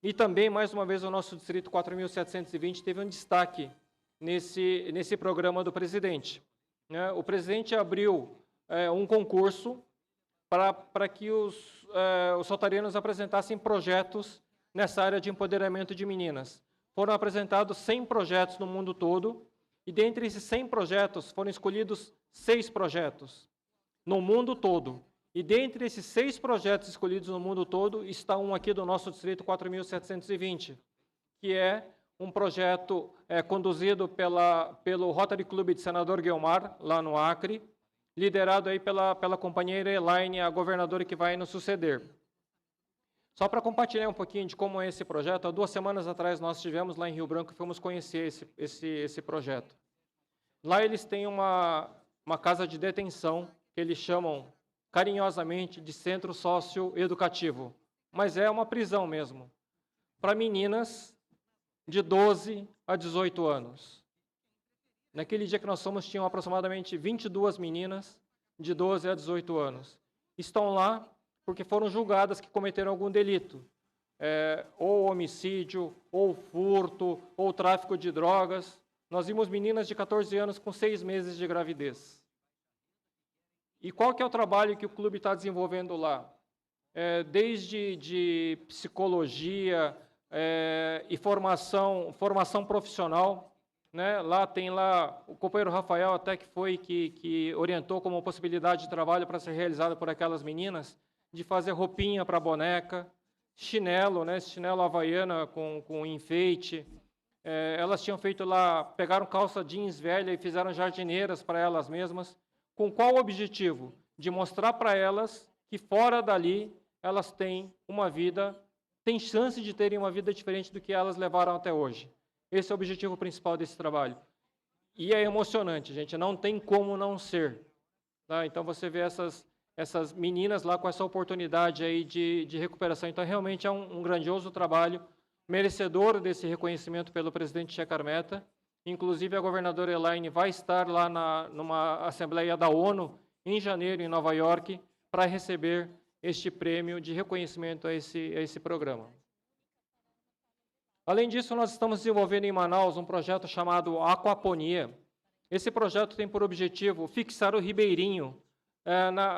S3: E também, mais uma vez, o nosso distrito 4.720 teve um destaque nesse programa do presidente. O presidente abriu um concurso para que os rotarianos apresentassem projetos nessa área de empoderamento de meninas. Foram apresentados 100 projetos no mundo todo, e dentre esses 100 projetos foram escolhidos 6 projetos no mundo todo. E dentre esses 6 projetos escolhidos no mundo todo, está um aqui do nosso distrito 4.720, que é um projeto conduzido pelo Rotary Club de Senador Guiomar, lá no Acre, liderado aí pela companheira Elaine, a governadora que vai nos suceder. Só para compartilhar um pouquinho de como é esse projeto, há 2 semanas atrás nós estivemos lá em Rio Branco e fomos conhecer esse projeto. Lá eles têm uma casa de detenção, que eles chamam carinhosamente de centro socioeducativo, mas é uma prisão mesmo, para meninas de 12 a 18 anos. Naquele dia que nós fomos, tinham aproximadamente 22 meninas de 12 a 18 anos. Estão lá porque foram julgadas que cometeram algum delito, ou homicídio, ou furto, ou tráfico de drogas. Nós vimos meninas de 14 anos com 6 meses de gravidez. E qual que é o trabalho que o clube está desenvolvendo lá? Desde de psicologia e formação profissional, né? Lá tem o companheiro Rafael até que orientou como possibilidade de trabalho para ser realizada por aquelas meninas, de fazer roupinha para boneca, chinelo, né? Chinelo havaiana com enfeite. Elas tinham feito lá, pegaram calça jeans velha e fizeram jardineiras para elas mesmas. Com qual objetivo? De mostrar para elas que fora dali elas têm uma vida, têm chance de terem uma vida diferente do que elas levaram até hoje. Esse é o objetivo principal desse trabalho. E é emocionante, gente, não tem como não ser. Tá? Então você vê essas meninas lá com essa oportunidade aí de recuperação. Então realmente é um grandioso trabalho, merecedor desse reconhecimento pelo presidente Shekhar Mehta. Inclusive, a governadora Elaine vai estar lá numa Assembleia da ONU, em janeiro, em Nova York, para receber este prêmio de reconhecimento a esse programa. Além disso, nós estamos desenvolvendo em Manaus um projeto chamado Aquaponia. Esse projeto tem por objetivo fixar o ribeirinho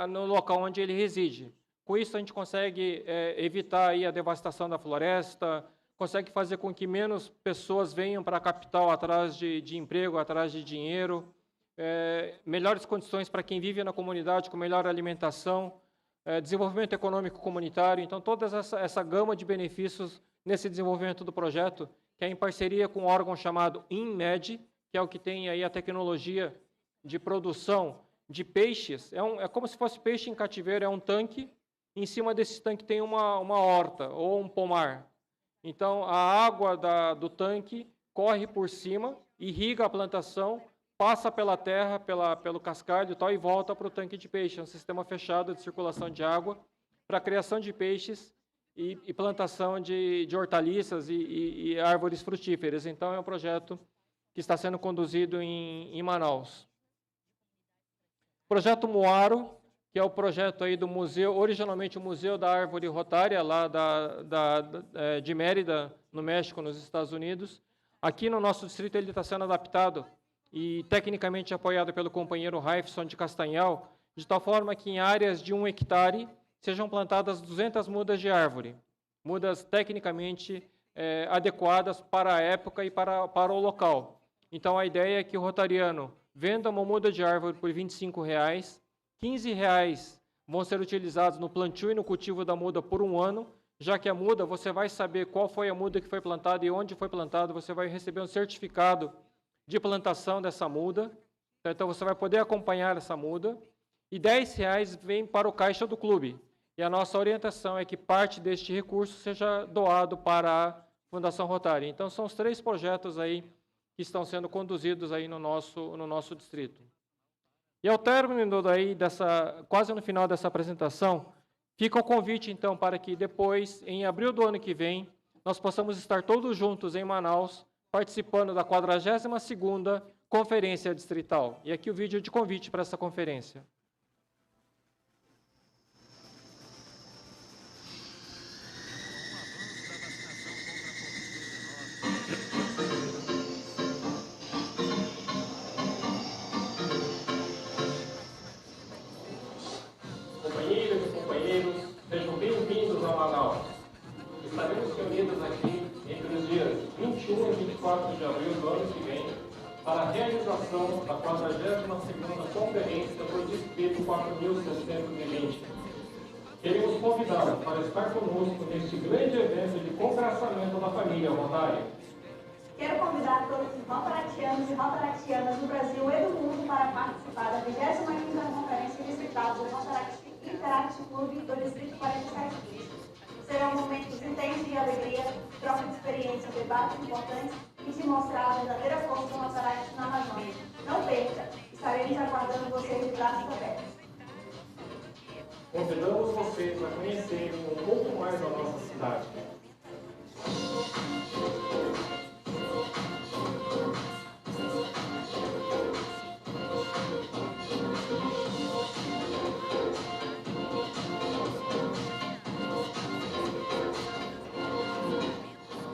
S3: no local onde ele reside. Com isso, a gente consegue evitar aí a devastação da floresta, consegue fazer com que menos pessoas venham para a capital atrás de emprego, atrás de dinheiro, melhores condições para quem vive na comunidade, com melhor alimentação, desenvolvimento econômico comunitário. Então, toda essa gama de benefícios nesse desenvolvimento do projeto, que é em parceria com um órgão chamado INMED, que é o que tem aí a tecnologia de produção de peixes. É como se fosse peixe em cativeiro, é um tanque, em cima desse tanque tem uma horta ou um pomar. Então, a água do tanque corre por cima, irriga a plantação, passa pela terra, pelo cascalho e tal, e volta para o tanque de peixe. É um sistema fechado de circulação de água para a criação de peixes e plantação de hortaliças e árvores frutíferas. Então, é um projeto que está sendo conduzido em Manaus. Projeto Moaro, que é o projeto aí do museu, originalmente o Museu da Árvore Rotária, lá de Mérida, no México, nos Estados Unidos. Aqui no nosso distrito ele está sendo adaptado e tecnicamente apoiado pelo companheiro Raifson de Castanhal, de tal forma que em áreas de 1 hectare sejam plantadas 200 mudas de árvore, mudas tecnicamente adequadas para a época e para o local. Então, a ideia é que o rotariano venda uma muda de árvore por R$ 25, R$ 15 vão ser utilizados no plantio e no cultivo da muda por um ano, já que a muda, você vai saber qual foi a muda que foi plantada e onde foi plantada, você vai receber um certificado de plantação dessa muda, então você vai poder acompanhar essa muda, e R$ 10 vem para o caixa do clube. E a nossa orientação é que parte deste recurso seja doado para a Fundação Rotária. Então, são os 3 projetos aí que estão sendo conduzidos aí no nosso distrito. E ao término daí quase no final dessa apresentação, fica o convite, então, para que depois, em abril do ano que vem, nós possamos estar todos juntos em Manaus, participando da 42ª Conferência Distrital. E aqui o vídeo de convite para essa conferência. Companheiras e companheiros, sejam bem-vindos a Manaus. Estaremos reunidos aqui entre os dias 21 e 24 de abril do ano que vem para a realização da 42ª Conferência do Distrito 4620. Queremos convidá-los para estar conosco neste grande evento de congraçamento da família Rotária.
S5: Quero convidar todos os rotaratianos e rotaratianas do Brasil e do mundo para participar da 25ª Conferência Distrital do Rotaract Interact Clube do Distrito 47. Serão momentos intensos de alegria, troca de experiências, debates importantes e de mostrar a verdadeira força do Rotaract na Amazônia. Não perca, estaremos aguardando vocês de braços abertos.
S3: Convidamos vocês a conhecerem um pouco mais da nossa cidade.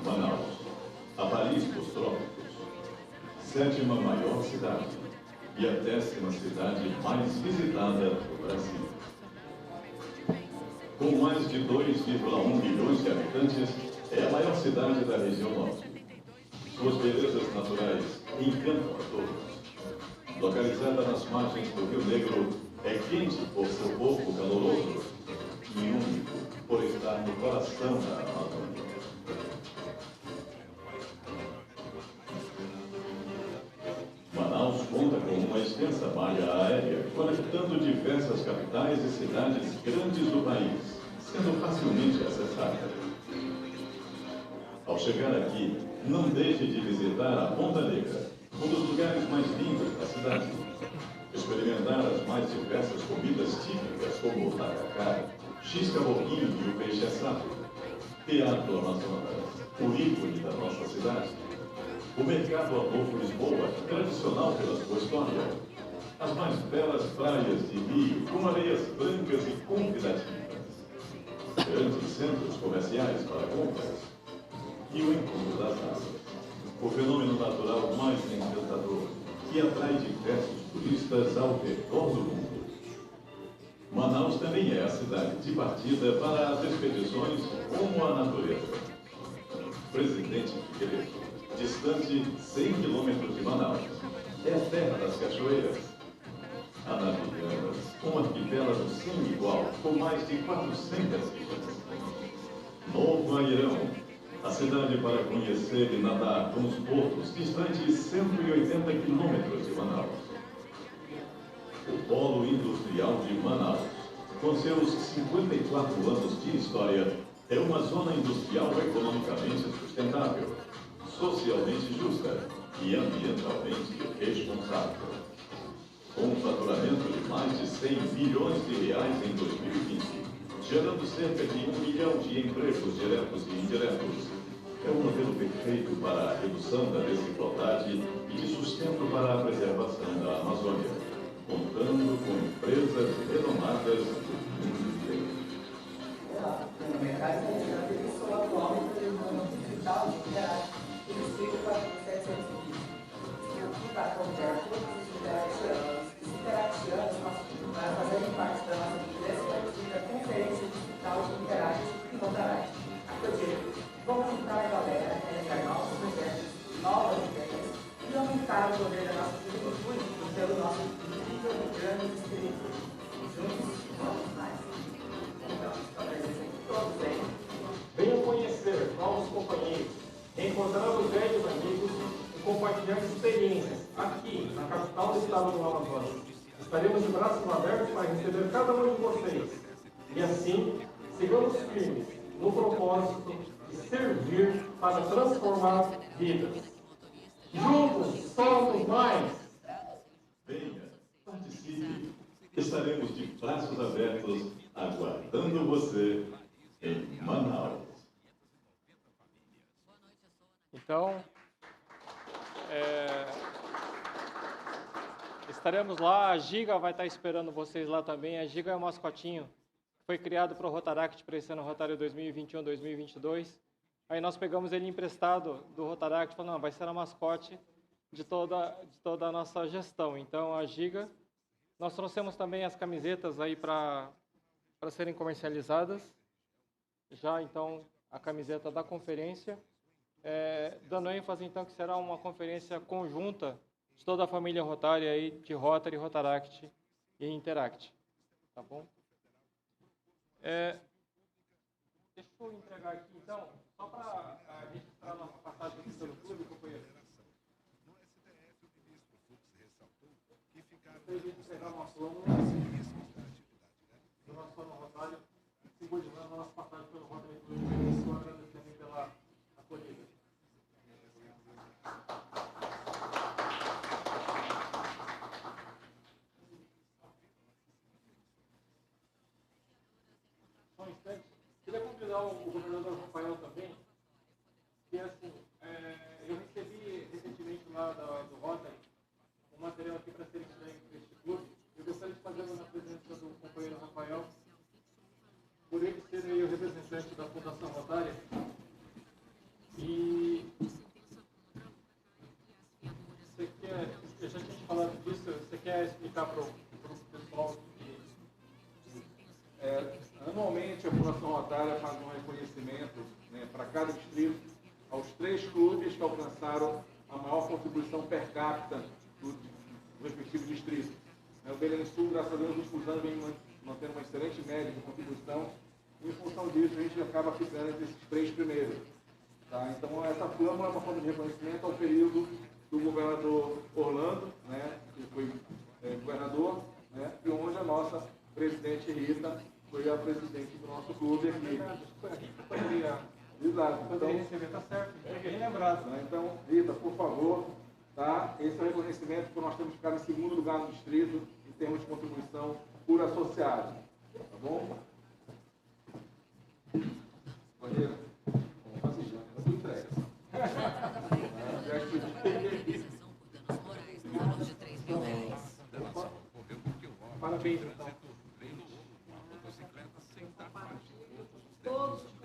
S6: Manaus, a Paris dos trópicos, 7ª maior cidade e a 10ª cidade mais visitada do Brasil. Com mais de 2,1 milhões de habitantes, é a maior cidade da região norte. Suas belezas naturais encantam a todos. Localizada nas margens do Rio Negro, é quente por seu povo caloroso e único por estar no coração da Amazônia. Manaus conta com uma extensa malha aérea, conectando diversas capitais e cidades grandes do país, sendo facilmente acessada. Ao chegar aqui, não deixe de visitar a Ponta Negra, um dos lugares mais lindos da cidade. Experimentar as mais diversas comidas típicas, como o tacacá, x-caboquinho e o peixe assado. Teatro Amazonas, o ícone da nossa cidade. O Mercado Adolfo Lisboa, tradicional pela sua história. As mais belas praias de Rio, com areias brancas e convidativas. Grandes centros comerciais para compras. E o encontro das águas. O fenômeno natural mais encantador, que atrai diversos turistas ao redor do mundo. Manaus também é a cidade de partida para as expedições rumo à natureza. Presidente Figueiredo, distante 100 quilômetros de Manaus, é a terra das cachoeiras. Anavilhanas, um arquipélago sem igual, com mais de 400 ilhas. Novo Airão, a cidade para conhecer e nadar com os portos, distante 180 quilômetros de Manaus. O Polo Industrial de Manaus, com seus 54 anos de história, é uma zona industrial economicamente sustentável, socialmente justa e ambientalmente responsável. Com um faturamento de mais de 100 bilhões de reais em 2020, gerando cerca de 1 milhão de empregos diretos e indiretos, é um modelo perfeito para a redução da desigualdade e de sustento para a preservação da Amazônia, contando com empresas renomadas do mundo inteiro.
S7: No mercado internacional, ele sou atual representante digital de Interact, e distrito 4720. Aqui para convidar todos os interactianos para fazerem parte da nossa 15ª Conferência Digital de Interact e Rotaract. Eu digo, vamos juntar a galera, realizar novos projetos, novas ideias e aumentar
S3: experiência aqui, na capital do estado do Amazonas. Estaremos de braços abertos para receber cada um de vocês. E assim, sigamos firmes no propósito de servir para transformar vidas. Juntos somos mais!
S6: Venha, participe. Estaremos de braços abertos, aguardando você em Manaus.
S3: Então, estaremos lá, a Giga vai estar esperando vocês lá também. A Giga é um mascotinho, foi criado para o Rotaract para esse ano Rotário 2021-2022. Aí nós pegamos ele emprestado do Rotaract e falamos, não, vai ser a mascote de toda a nossa gestão. Então, a Giga, nós trouxemos também as camisetas aí para serem comercializadas. Já, então, a camiseta da conferência. Dando ênfase, então, que será uma conferência conjunta de toda a família Rotária aí, de Rotary, Rotaract e Interact. Tá bom? Deixa eu entregar aqui, então, só para registrar a nossa passagem aqui pelo clube, companheiro. Eu vou pegar uma flâmula do nosso plano Rotário, simbolizando a nossa passagem pelo Rotary Clube. Estou agradecendo pela acolhida. Só um instante. Queria convidar o governador Rafael também, que assim, eu recebi recentemente lá do Rotary um material aqui para ser entregue para este clube. Eu gostaria de fazer uma presença do companheiro Rafael, por ele ser o representante da Fundação Rotária. E você quer, eu já tinha te falado disso, você quer explicar para o pessoal que
S1: anualmente a Fundação Rotária faz um reconhecimento, né, para cada distrito aos 3 clubes que alcançaram a maior contribuição per capita do respectivo distrito. O Belém Sul, graças a Deus, nos últimos anos vem mantendo uma excelente média de contribuição e, em função disso, a gente acaba ficando entre esses 3 primeiros. Tá? Então, essa flâmula é uma forma de reconhecimento ao período do governador Orlando, né, que foi governador, né, e onde a nossa presidente Rita foi a presidente do nosso clube aqui. Exato.
S3: Então, tá certo, bem lembrado.
S1: Né? Então, Rita, por favor, tá? Esse é o reconhecimento que nós temos que ficar em segundo lugar no distrito em termos de contribuição por associado. Tá bom? Banheiro, vamos fazer já. Eu entrega.
S3: Parabéns, então.
S5: Todos os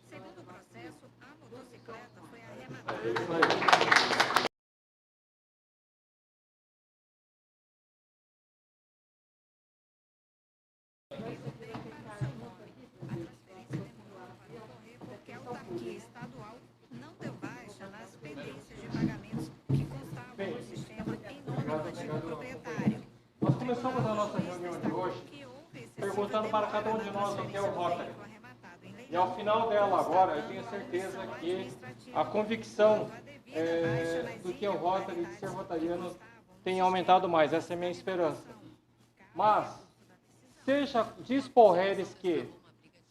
S8: Segundo o processo, a motocicleta foi arrematada. Porque a autarquia estadual não deu baixa nas pendências de pagamentos que constavam no sistema em nome do antigo proprietário.
S3: Nós começamos a nossa reunião de hoje perguntando para cada um de nós o que é o Rotary. E ao final dela agora, eu tenho certeza que a convicção do que é o Rotary, de ser rotariano, tem aumentado mais. Essa é a minha esperança. Mas, diz Paul-Harris que,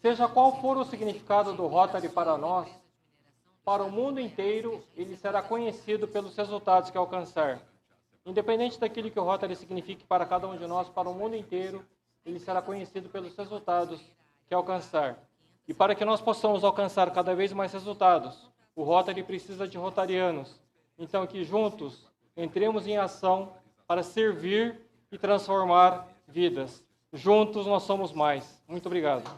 S3: seja qual for o significado do Rotary para nós, para o mundo inteiro, ele será conhecido pelos resultados que alcançar. Independente daquilo que o Rotary signifique para cada um de nós, para o mundo inteiro, ele será conhecido pelos resultados que alcançar. E para que nós possamos alcançar cada vez mais resultados, o Rotary precisa de rotarianos. Então, que juntos entremos em ação para servir e transformar vidas. Juntos nós somos mais. Muito obrigado.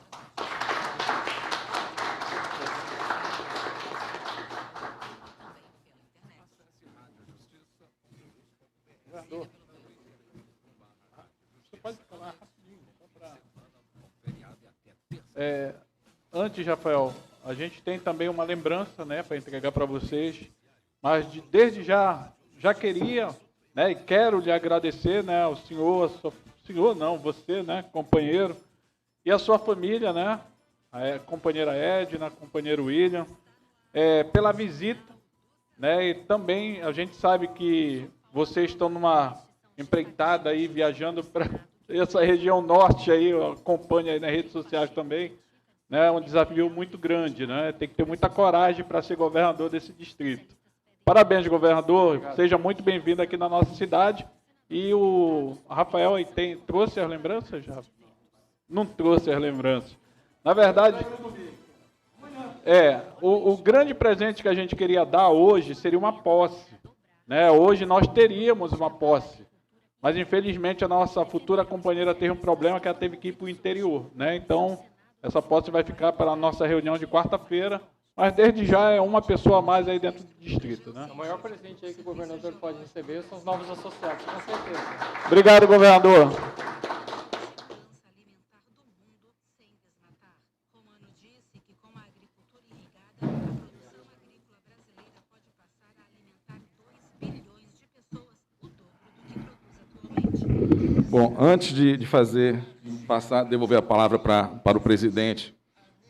S2: Antes, Rafael, a gente tem também uma lembrança, né, para entregar para vocês, mas desde já queria, né, e quero lhe agradecer, né, ao senhor, você, né, companheiro, e a sua família, né, a companheira Edna, companheiro William, pela visita, né? E também a gente sabe que vocês estão numa empreitada aí, viajando para essa região norte aí, eu acompanho aí nas redes sociais também, né? É um desafio muito grande, né? Tem que ter muita coragem para ser governador desse distrito. Parabéns, governador. Obrigado. Seja muito bem-vindo aqui na nossa cidade. E o Rafael aí trouxe as lembranças? Já? Não trouxe as lembranças. Na verdade, o grande presente que a gente queria dar hoje seria uma posse, né? Hoje nós teríamos uma posse, mas infelizmente a nossa futura companheira teve um problema que ela teve que ir para o interior, né? Então, essa posse vai ficar para a nossa reunião de quarta-feira, mas desde já é uma pessoa a mais aí dentro do distrito, né?
S3: O maior presente aí que o governador pode receber são os novos associados, com certeza.
S2: Obrigado, governador.
S1: Bom, antes de devolver a palavra para o presidente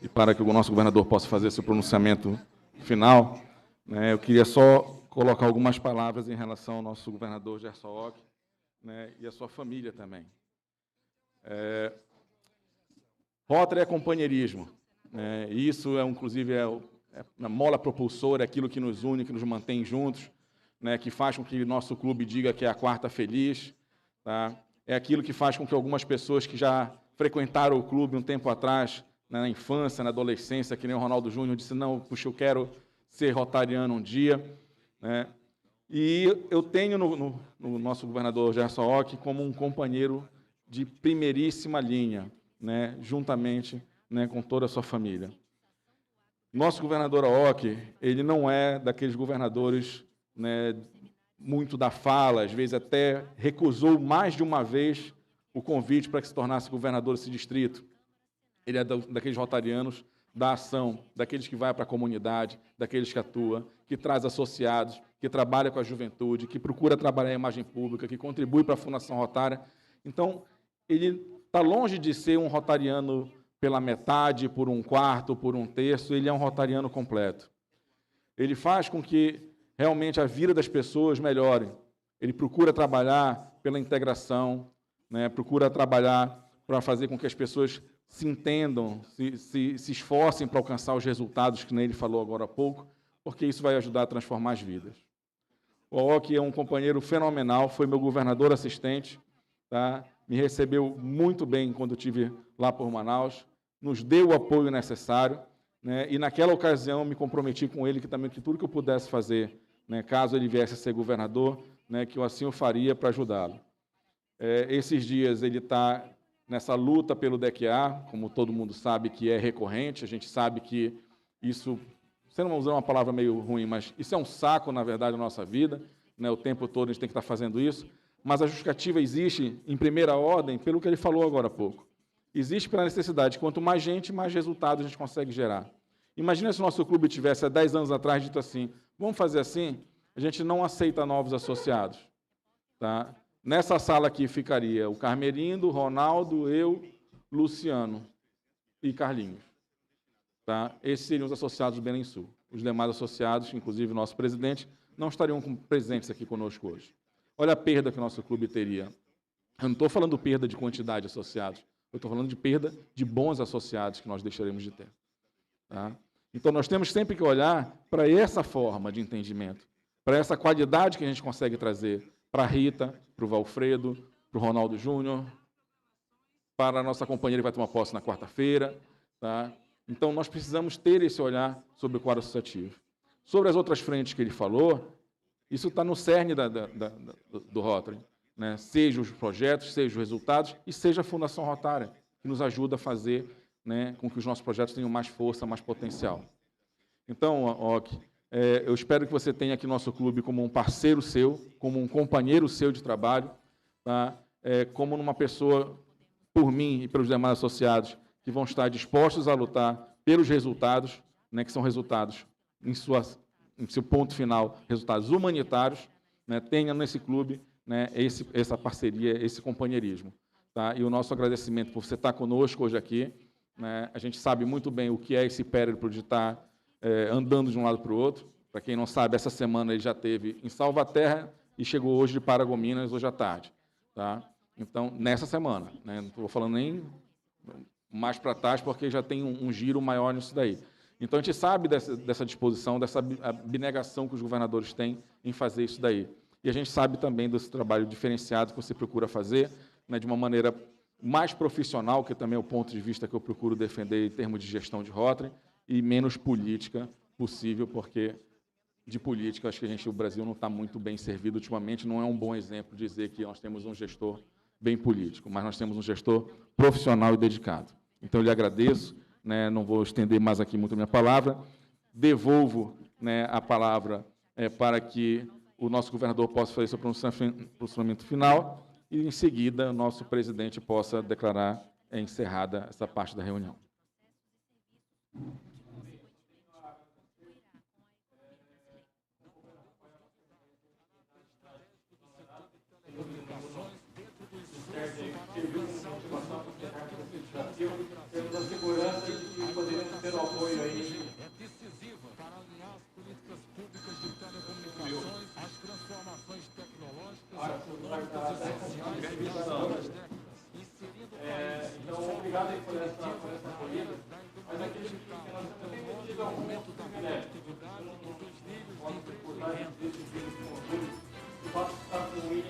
S1: e para que o nosso governador possa fazer seu pronunciamento final, né, eu queria só colocar algumas palavras em relação ao nosso governador Gerson Ock, né, e a sua família também. Rotary é companheirismo, né, e isso, inclusive, é a mola propulsora, é aquilo que nos une, que nos mantém juntos, né, que faz com que o nosso clube diga que é a quarta feliz, tá? É aquilo que faz com que algumas pessoas que já frequentaram o clube um tempo atrás, né, na infância, na adolescência, que nem o Ronaldo Júnior, disse, não, puxa, eu quero ser rotariano um dia, né? E eu tenho no nosso governador Gerson Ock como um companheiro de primeiríssima linha, né, juntamente, né, com toda a sua família. Nosso governador Ock, ele não é daqueles governadores, né, muito da fala, às vezes até recusou mais de uma vez o convite para que se tornasse governador desse distrito. Ele é daqueles rotarianos da ação, daqueles que vai para a comunidade, daqueles que atua, que traz associados, que trabalha com a juventude, que procura trabalhar a imagem pública, que contribui para a Fundação Rotária. Então, ele está longe de ser um rotariano pela metade, por um quarto, por um terço, ele é um rotariano completo. Ele faz com que realmente a vida das pessoas melhore. Ele procura trabalhar pela integração, né? Procura trabalhar para fazer com que as pessoas se entendam, se esforcem para alcançar os resultados que ele falou agora há pouco, porque isso vai ajudar a transformar as vidas. O Ock é um companheiro fenomenal, foi meu governador assistente, tá? Me recebeu muito bem quando eu estive lá por Manaus, nos deu o apoio necessário, né? E naquela ocasião me comprometi com ele que tudo que eu pudesse fazer, né, caso ele viesse a ser governador, né, que eu assim o faria para ajudá-lo. Esses dias ele está nessa luta pelo DQA, como todo mundo sabe que é recorrente, a gente sabe que isso, você não usar uma palavra meio ruim, mas isso é um saco, na verdade, na nossa vida, né, o tempo todo a gente tem que estar fazendo isso, mas a justificativa existe, em primeira ordem, pelo que ele falou agora há pouco. Existe pela necessidade, quanto mais gente, mais resultados a gente consegue gerar. Imagina se o nosso clube tivesse, há 10 anos atrás, dito assim, vamos fazer assim, a gente não aceita novos associados. Tá? Nessa sala aqui ficaria o Carmelindo, Ronaldo, eu, Luciano e Carlinhos. Tá? Esses seriam os associados do Belém Sul. Os demais associados, inclusive o nosso presidente, não estariam presentes aqui conosco hoje. Olha a perda que o nosso clube teria. Eu não estou falando perda de quantidade de associados, eu estou falando de perda de bons associados que nós deixaremos de ter. Tá? Então, nós temos sempre que olhar para essa forma de entendimento, para essa qualidade que a gente consegue trazer para a Rita, para o Valfredo, para o Ronaldo Júnior, para a nossa companheira que vai tomar posse na quarta-feira. Tá? Então, nós precisamos ter esse olhar sobre o quadro associativo. Sobre as outras frentes que ele falou, isso está no cerne do Rotary, né? Seja os projetos, seja os resultados, e seja a Fundação Rotária, que nos ajuda a fazer, né, com que os nossos projetos tenham mais força, mais potencial. Então, Ock, eu espero que você tenha aqui nosso clube como um parceiro seu, como um companheiro seu de trabalho, tá? Como uma pessoa, por mim e pelos demais associados, que vão estar dispostos a lutar pelos resultados, né, que são resultados, em seu ponto final, resultados humanitários, né? Tenha nesse clube, né, essa parceria, esse companheirismo. Tá? E o nosso agradecimento por você estar conosco hoje aqui. Né? A gente sabe muito bem o que é esse périplo de estar andando de um lado para o outro. Para quem não sabe, essa semana ele já esteve em Salvaterra e chegou hoje de Paragominas, hoje à tarde. Tá? Então, nessa semana. Né? Não estou falando nem mais para trás, porque já tem um giro maior nisso daí. Então, a gente sabe dessa disposição, dessa abnegação que os governadores têm em fazer isso daí. E a gente sabe também desse trabalho diferenciado que você procura fazer, né, de uma maneira mais profissional, que também é o ponto de vista que eu procuro defender em termos de gestão de Rotary, e menos política possível, porque de política, acho que o Brasil não está muito bem servido ultimamente, não é um bom exemplo dizer que nós temos um gestor bem político, mas nós temos um gestor profissional e dedicado. Então, eu lhe agradeço, né, não vou estender mais aqui muito a minha palavra, devolvo, né, a palavra para que o nosso governador possa fazer seu pronunciamento final e, em seguida, o nosso presidente possa declarar encerrada essa parte da reunião.
S2: Temos a segurança de que poderemos ter o apoio aí.
S9: É decisiva para alinhar as políticas públicas de telecomunicações, as transformações tecnológicas, econômicas e sociais das últimas décadas.
S2: Então, obrigado aí por essa acolhida. Mas aqui nós temos tido algum privilégio. Posso recordar desses vídeos conjuntos. O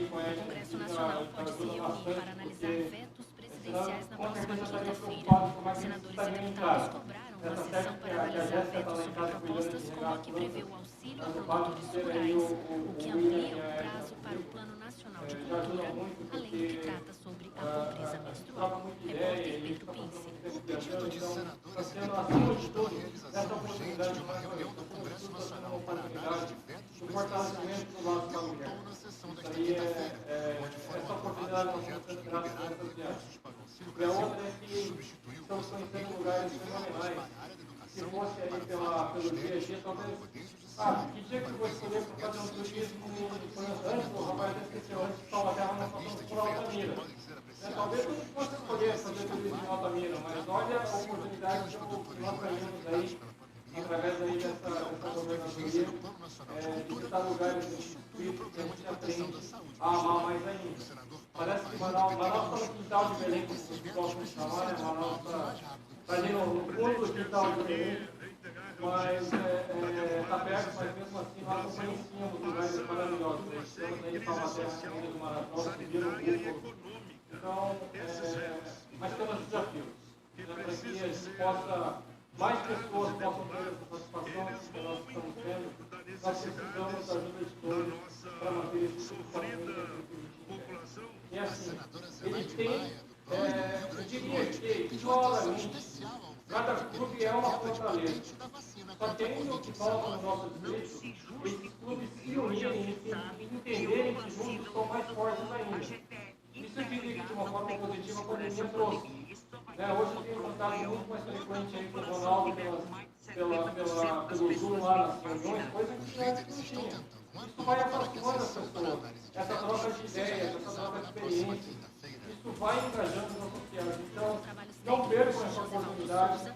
S10: Congresso Nacional pode se reunir para analisar vetos presidenciais na próxima quinta-feira. Senadores e deputados cobraram uma sessão para analisar vetos sobre propostas como a que prevê o auxílio a produtores rurais, o que amplia o prazo para o Plano Nacional de Cultura, além do que trata sobre a pobreza menstrual. Repórter Pedro Pince.
S9: O pedido de senadores e deputados da realização urgente de uma reunião do Congresso Nacional para análise de vetos presidenciais resultou na sessão desta quinta-feira, onde foram aprovados projetos que liberaram recursos para o Auxílio Brasil e substituiu o orçamento lugares fenomenais.
S2: Se fosse aí pelo dia a dia, talvez. Que dia que eu vou escolher para fazer um turismo antes, o rapaz esqueceu, antes de Salvaterra nós passamos por Altamira. Talvez a gente possa escolher fazer turismo em Altamira, mas olha a oportunidade que nós ganhamos aí, através aí dessa governadoria, de visitar lugares instituídos que a gente aprende a amar mais ainda. Parece que Manaus está no quintal de Belém, como vocês gostam de chamar, né? Manaus está ali no fundo do quintal de Belém, mas está perto, mas mesmo assim nós não conhecíamos lugares maravilhosos. Estamos aí em Salvaterra, no do Maratão, subiram o Búfalo. Então, mas temos desafios, para que a gente possa, mais pessoas possam ter essa participação que nós estamos tendo. Nós precisamos da ajuda de todos para manter esse população. E assim, ele tem, eu diria que isoladamente, cada clube é uma fortaleza. Só tem o que falta no nosso distrito, esses clubes se unirem e entenderem que juntos são mais fortes ainda. Isso eu diria que de uma forma positiva a pandemia trouxe. Hoje eu tenho contato muito mais frequente aí com o Ronaldo pelo Zoom lá nas reuniões, coisa que antes não tinha. Isso vai aproximando as pessoas. Essa troca de ideias, essa troca de experiências, isso vai engajando os associados. Então, não percam essa oportunidade.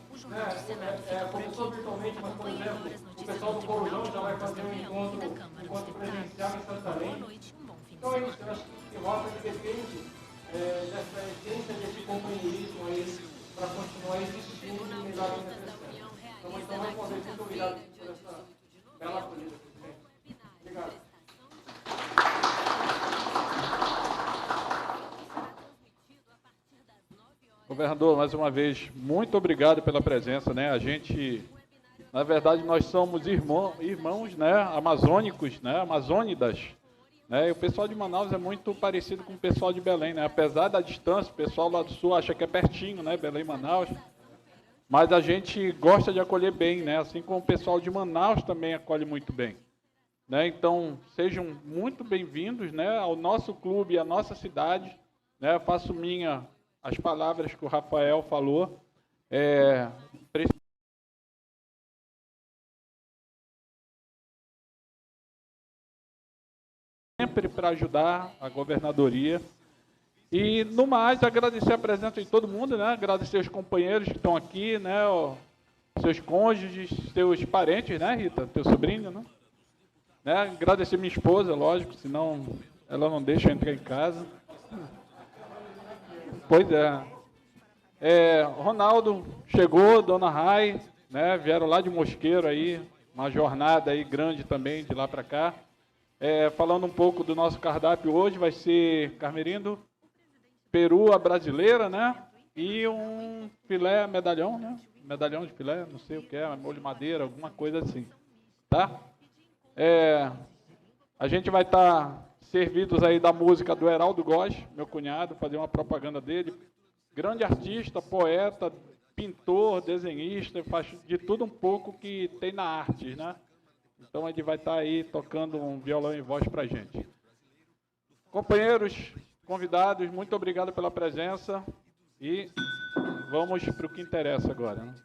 S2: Começou virtualmente, mas, por exemplo, o pessoal do Corujão já vai fazer um encontro presencial em Santarém. Então é isso, eu acho que Rota depende dessa essência desse companheirismo aí para continuar existindo e melhorar a necessidade. Então, mais uma vez, muito obrigado por essa bela acolhida. Obrigado. Governador, mais uma vez, muito obrigado pela presença, né? A gente, na verdade, nós somos irmãos, né? Amazônicos, né? Amazônidas. E o pessoal de Manaus é muito parecido com o pessoal de Belém, né? Apesar da distância, o pessoal lá do sul acha que é pertinho, né? Belém e Manaus. Mas a gente gosta de acolher bem, né? Assim como o pessoal de Manaus também acolhe muito bem. Então, sejam muito bem-vindos, né, ao nosso clube, à nossa cidade. Né? Faço minha as palavras que o Rafael falou. Sempre para ajudar a governadoria. E, no mais, agradecer a presença de todo mundo, né? Agradecer os companheiros que estão aqui, né? O seus cônjuges, seus parentes, né, Rita? Teu sobrinho, né? Agradecer minha esposa, lógico, senão ela não deixa eu entrar em casa. Pois é. Ronaldo chegou, Dona Rai, né? Vieram lá de Mosqueiro aí, uma jornada aí grande também de lá para cá. Falando um pouco do nosso cardápio hoje, vai ser carmerindo, peru à brasileira, né? E um filé medalhão, né? Medalhão de filé, não sei o que é, molho de madeira, alguma coisa assim, tá? A gente vai estar servidos aí da música do Heraldo Góes, meu cunhado, fazer uma propaganda dele. Grande artista, poeta, pintor, desenhista, faz de tudo um pouco que tem na arte, né? Então, ele vai estar aí tocando um violão e voz para a gente. Companheiros, convidados, muito obrigado pela presença e vamos para o que interessa agora, né?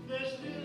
S11: Destino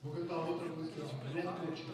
S9: Vou cantar outra música, Não Conte.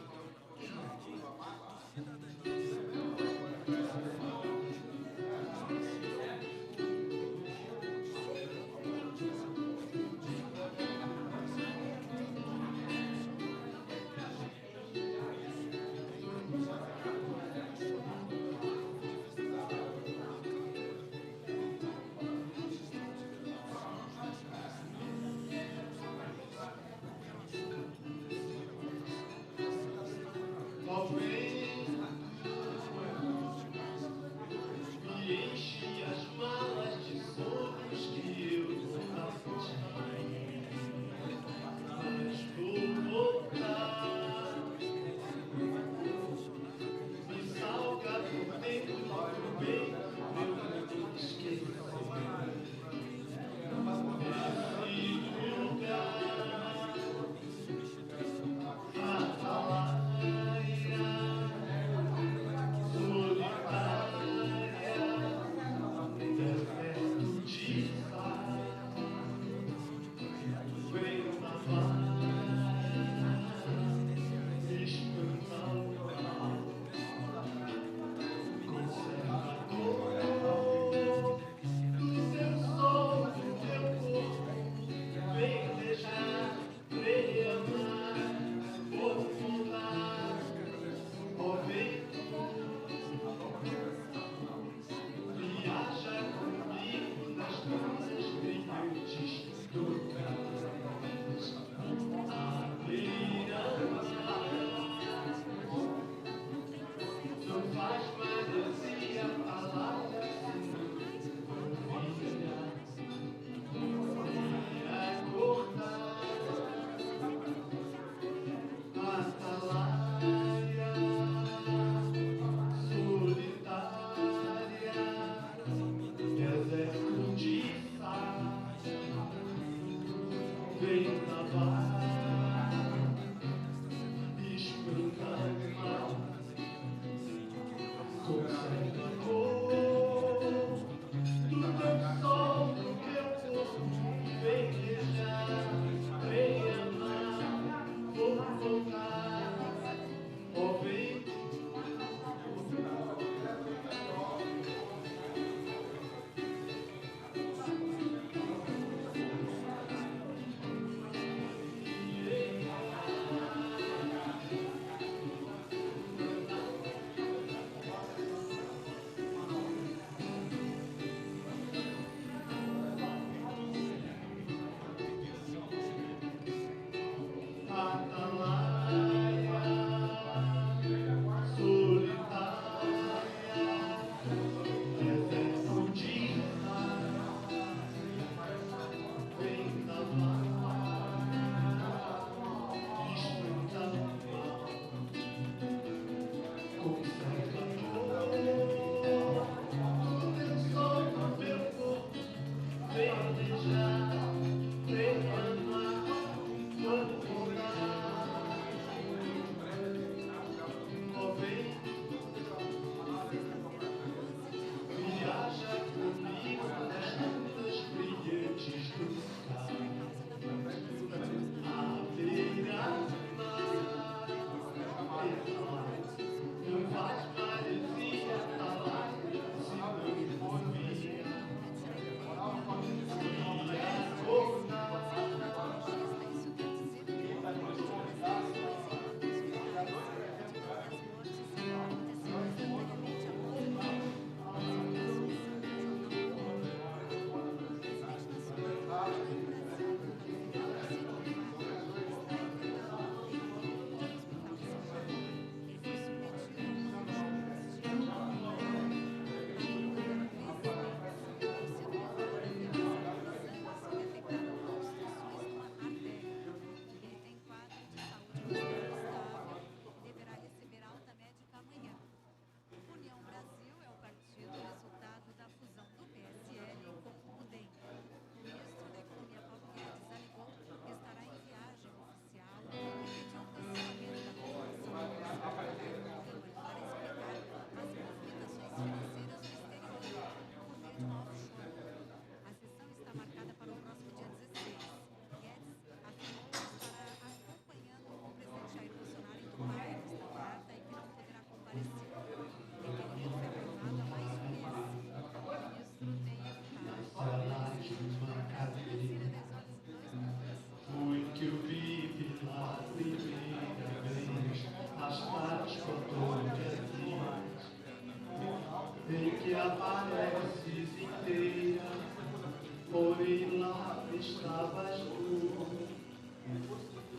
S11: foi lá estavas tu,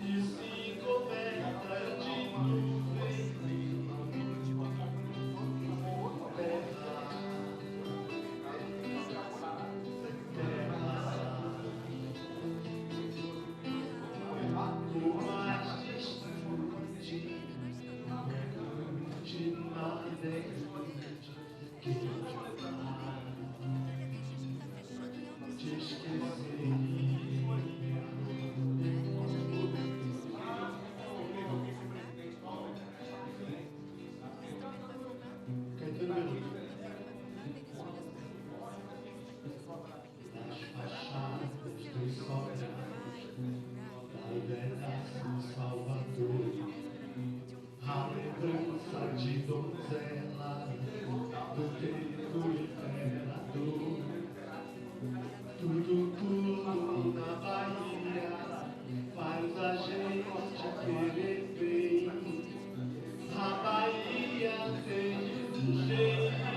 S11: e se coberta de nuvem, o mais distante, de navegante, que te esqueceria. Nas fachadas do sol, da velha São Salvador, a lembrança de donzela do querido imperador. Tudo na Bahia faz a gente querer bem. A Bahia tem um jeito.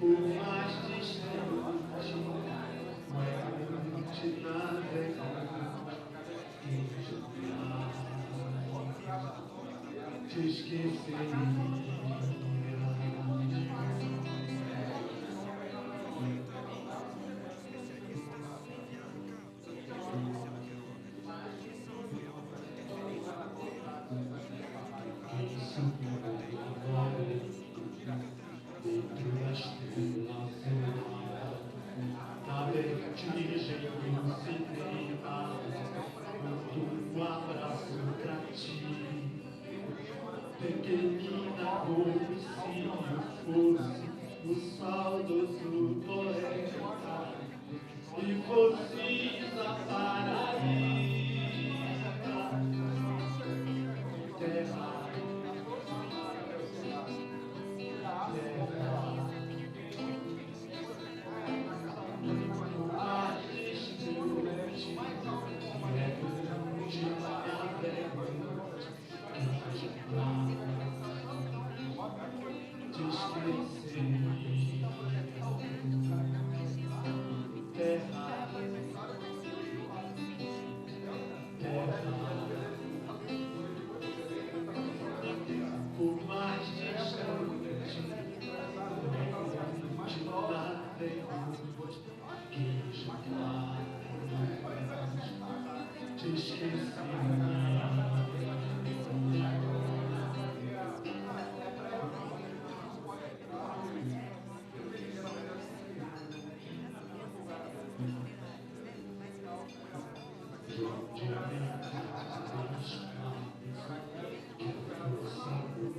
S11: Por mais distante, noite navegante, te esqueceria. Dentro das estrelas na vertigem do cinema, um abraço pra ti, pequenina, como se fosse o saudoso poeta e fosses a Paraíba, terra. Por mais distante, que jamais te esqueci.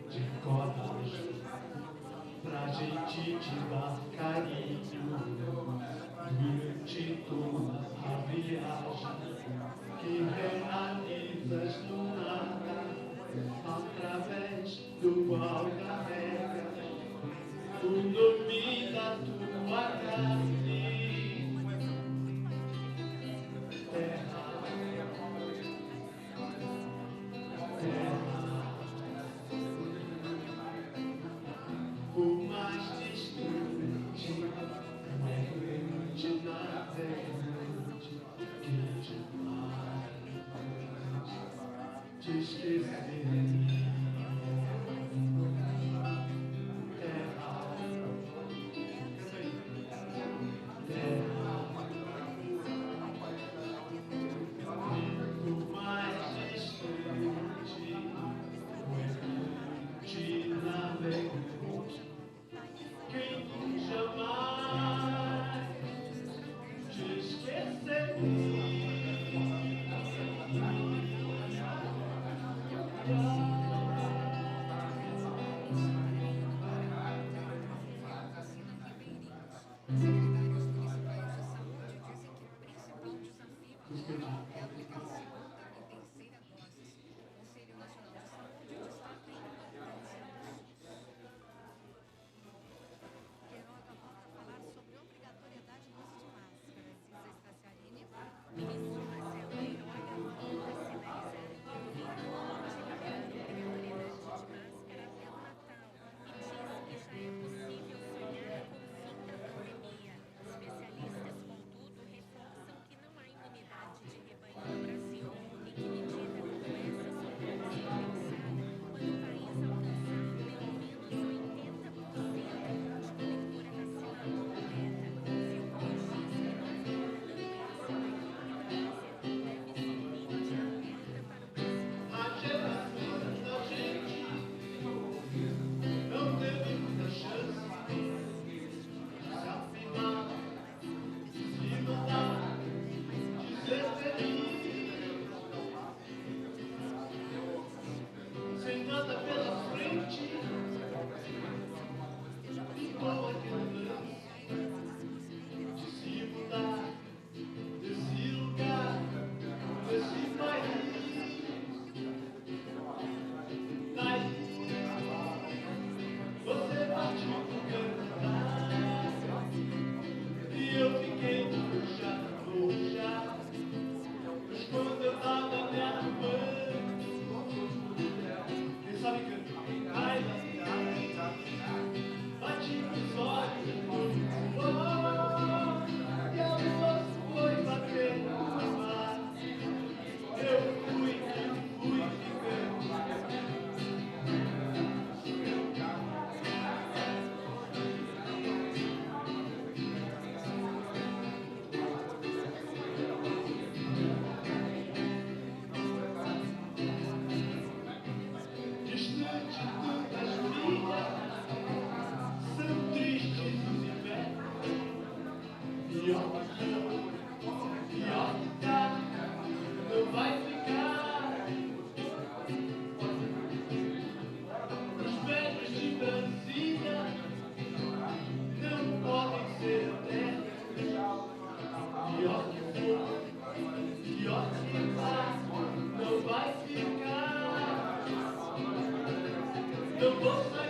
S11: De coragem pra gente te dar carinho durante toda a viagem que realizas no nada através do algarrega, o nome da tua carne, terra. O mais distante, de navegante, que jamais te esqueceria. Terra, terra. O mais distante, de navegante, quem jamais te esqueceria. frente. Igual aquele lance de se mudar desse lugar, desse país. Daí você partiu pro cantar e eu fiquei trouxa. Mas quando eu tava me arrumando, quem sabe cantar mais bati nos olhos e a lua foi bater no mar. Eu fui ficando. Distante das vidas, são tristes os invernos. Pior que tá, não vai ficar. Os velhos de Brasília não podem ser eternos. Pior que tá, não vai ficar. Não vou sair.